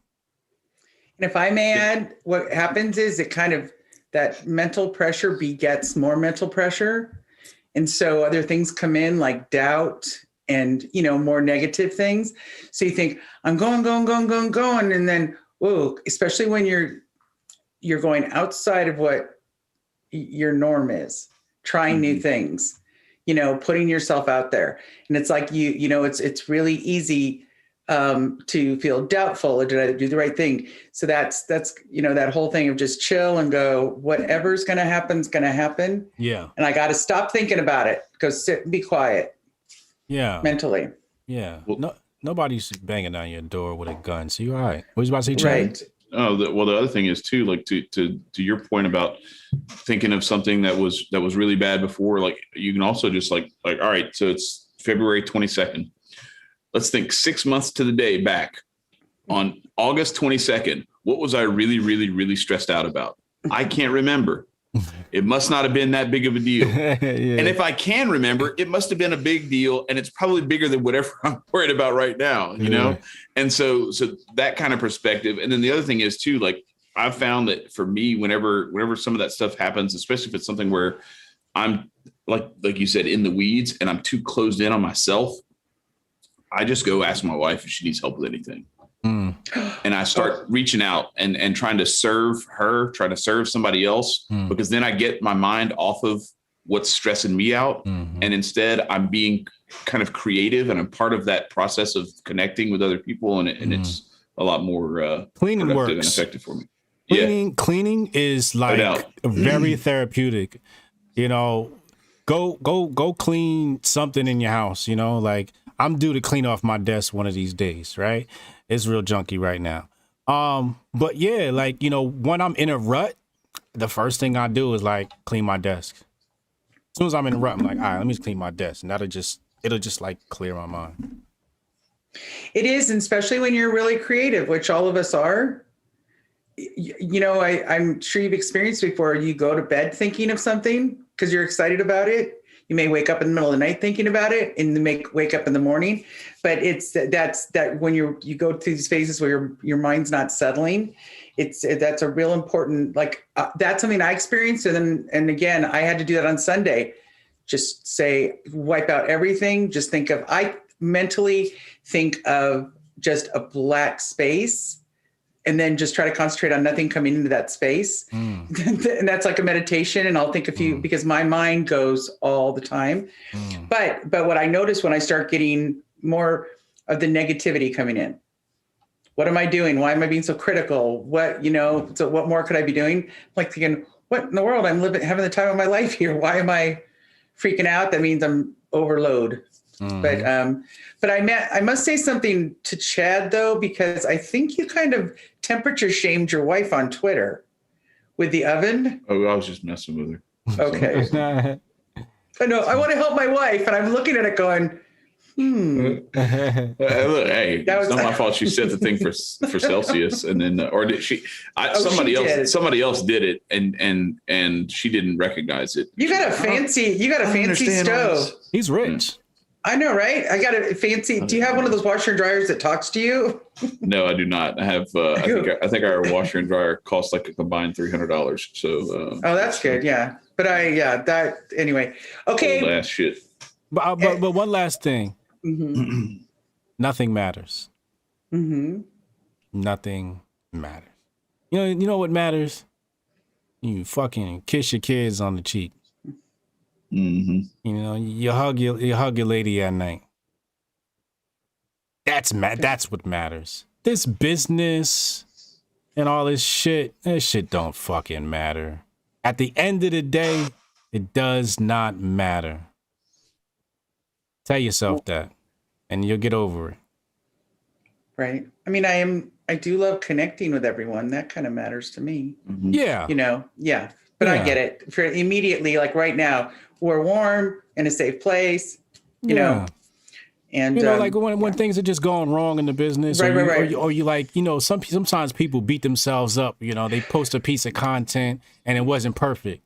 And if I may add, what happens is that mental pressure begets more mental pressure. And so other things come in like doubt and, you know, more negative things. So you think, I'm going. And then, whoa, especially when you're going outside of what your norm is, trying new things. You know, putting yourself out there. And it's like, you know, it's really easy to feel doubtful or did I do the right thing? So that's, you know, that whole thing of just chill and go, whatever's going to happen is going to happen. Yeah. And I got to stop thinking about it. Go sit and be quiet. Yeah. Mentally. Yeah. Well, nobody's banging down your door with a gun. So you're all right. What was you about to say, Chad? Right. Oh, the other thing is too, like to your point about thinking of something that was really bad before, like you can also just like, all right, so it's February 22nd. Let's think 6 months to the day back on August 22nd. What was I really, really, really stressed out about? I can't remember. It must not have been that big of a deal. Yeah. And if I can remember, it must have been a big deal. And it's probably bigger than whatever I'm worried about right now, you know? And so that kind of perspective. And then the other thing is too, like I've found that for me, whenever some of that stuff happens, especially if it's something where I'm like you said, in the weeds and I'm too closed in on myself, I just go ask my wife if she needs help with anything. And I start reaching out and trying to serve her, trying to serve somebody else, because then I get my mind off of what's stressing me out. And instead I'm being kind of creative and I'm part of that process of connecting with other people. And it's a lot more cleaning productive works and effective for me. Cleaning is like very therapeutic, you know, go clean something in your house, you know, like I'm due to clean off my desk one of these days, right? It's real junky right now. But yeah, like, you know, when I'm in a rut, the first thing I do is like clean my desk. As soon as I'm in a rut, I'm like, all right, let me just clean my desk. And it'll just like clear my mind. It is, and especially when you're really creative, which all of us are. You know, I'm sure you've experienced before. You go to bed thinking of something because you're excited about it. You may wake up in the middle of the night thinking about it, and then wake up in the morning. But that's when you go through these phases where your mind's not settling. That's a real important, that's something I experienced. And again, I had to do that on Sunday. Just wipe out everything. Just I mentally think of just a black space, and then just try to concentrate on nothing coming into that space. And that's like a meditation. And I'll think of you because my mind goes all the time. But what I notice when I start getting more of the negativity coming in, what am I doing? Why am I being so critical? So what more could I be doing? I'm like thinking, what in the world? I'm having the time of my life here. Why am I freaking out? That means I'm overload. But I must say something to Chad though, because I think you kind of temperature shamed your wife on Twitter with the oven. Oh, I was just messing with her. Okay. I know I want to help my wife, and I'm looking at it going, Look, hey, it's not my fault. She set the thing for Celsius, and then or did she? Somebody else did it, and she didn't recognize it. You got a fancy stove. He's rich. I know, right? I got a fancy. Do you have one of those washer and dryers that talks to you? No, I do not. I have. I think our washer and dryer costs like a combined $300. So. Oh, that's good. Yeah, but anyway. Okay. Old ass shit. But one last thing. Nothing matters. Nothing matters. You know what matters? You fucking kiss your kids on the cheek. You know, you hug your lady at night. That's what matters. This business and all this shit, that shit don't fucking matter. At the end of the day, it does not matter. Tell yourself that, and you'll get over it. Right. I mean, I do love connecting with everyone. That kind of matters to me. Yeah. You know, yeah. But I get it. For immediately, like right now, we're warm in a safe place, you know. And like when things are just going wrong in the business, or you like, you know, sometimes people beat themselves up. You know, they post a piece of content and it wasn't perfect.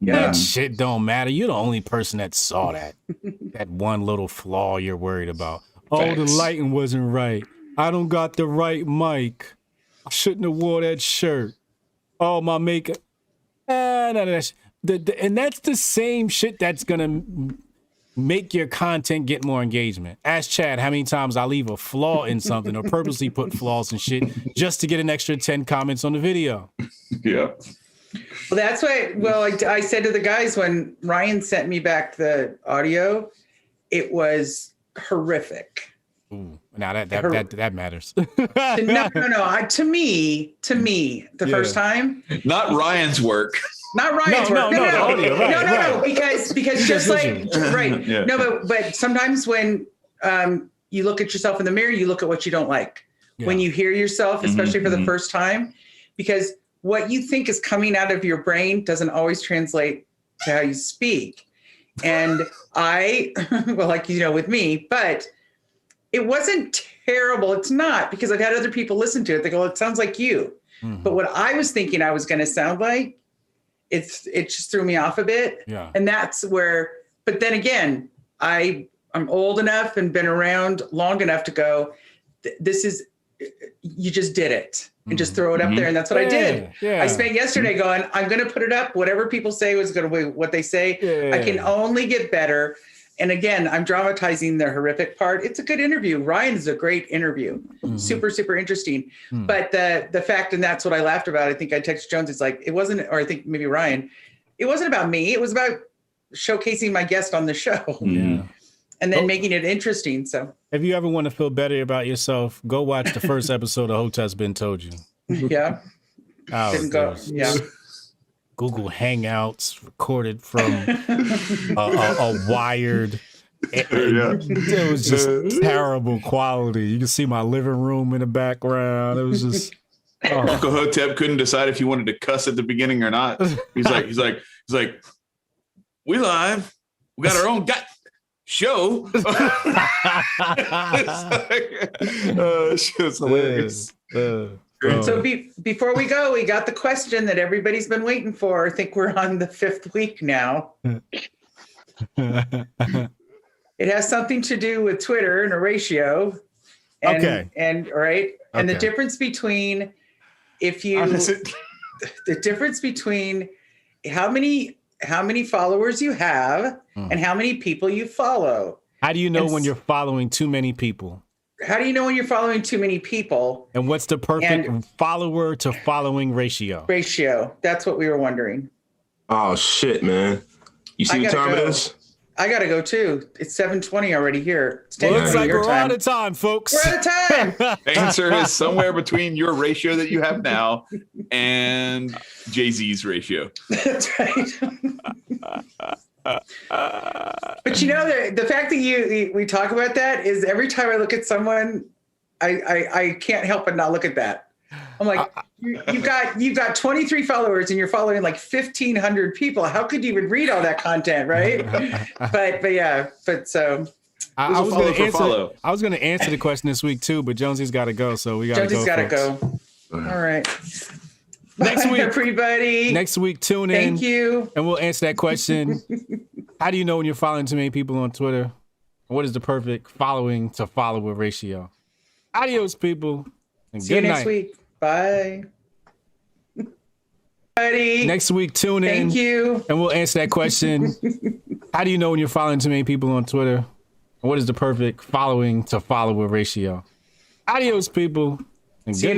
That shit don't matter. You're the only person that saw that one little flaw you're worried about. Oh, the lighting wasn't right. I don't got the right mic. I shouldn't have wore that shirt. Oh, my makeup. None of that. And that's the same shit that's gonna make your content get more engagement. Ask Chad how many times I leave a flaw in something or purposely put flaws and shit just to get an extra 10 comments on the video. Yeah. Well, that's why. Well, I said to the guys when Ryan sent me back the audio, it was horrific. Ooh, now that matters. No. To me, the first time. Not Ryan's work. Not Ryan's work. No, the audio, no. Because just like right. Yeah. No, but sometimes when you look at yourself in the mirror, you look at what you don't like. Yeah. When you hear yourself, especially for the first time, because what you think is coming out of your brain doesn't always translate to how you speak. And with me, but it wasn't terrible. It's not, because I've had other people listen to it. They go, it sounds like you. But what I was thinking I was going to sound like, it just threw me off a bit. Yeah. And that's where, but then again, I'm old enough and been around long enough to go, you just did it and just throw it up there. And that's what I did. Yeah. I spent yesterday going, I'm going to put it up. Whatever people say was going to be what they say. Yeah. I can only get better. And again, I'm dramatizing the horrific part. It's a good interview. Ryan is a great interview. Super, super interesting. But the fact, and that's what I laughed about, I think I texted Jones, it's like, it wasn't, or I think maybe Ryan, it wasn't about me. It was about showcasing my guest on the show. Yeah. And then making it interesting. So if you ever want to feel better about yourself, go watch the first episode of Hotep's Been Told You. Yeah. Didn't go. Yeah. Google Hangouts recorded from a wired. It was just terrible quality. You can see my living room in the background. It was just. Uncle Hotep couldn't decide if he wanted to cuss at the beginning or not. He's like, we live. We got our own. show. Show's hilarious. So before we go, we got the question that everybody's been waiting for. I think we're on the 5th week now. It has something to do with Twitter and a ratio. And, Okay. And right. And the Okay. difference between the difference between how many followers you have and how many people you follow. How do you know when you're following too many people? How do you know when you're following too many people? And what's the perfect follower to following ratio? Ratio. That's what we were wondering. Oh shit, man! You see what time it is? I gotta go too. It's 7:20 already here. It's Well, looks 10:20 like your we're time. out of time, folks. We're out of time. The answer is somewhere between your ratio that you have now and Jay-Z's ratio. That's right. But you know, the fact that we talk about that is every time I look at someone, I can't help but not look at that. I'm like, you've got 23 followers and you're following like 1,500 people. How could you even read all that content, right? So I was follow going to for answer. follow. I was going to answer the question this week too, but Jonesy's got to go, so we got to go. Jonesy's got to folks. go. All right. Next Bye, week, everybody. Next week, tune in. Thank you. And we'll answer that question. How do you know when you're following too many people on Twitter? What is the perfect following to follower ratio? Adios, people. And See you good next night. week. Bye. Buddy. Next week, tune in. Thank you. And we'll answer that question. How do you know when you're following too many people on Twitter? And what is the perfect following to follower ratio? Adios, people. And See you good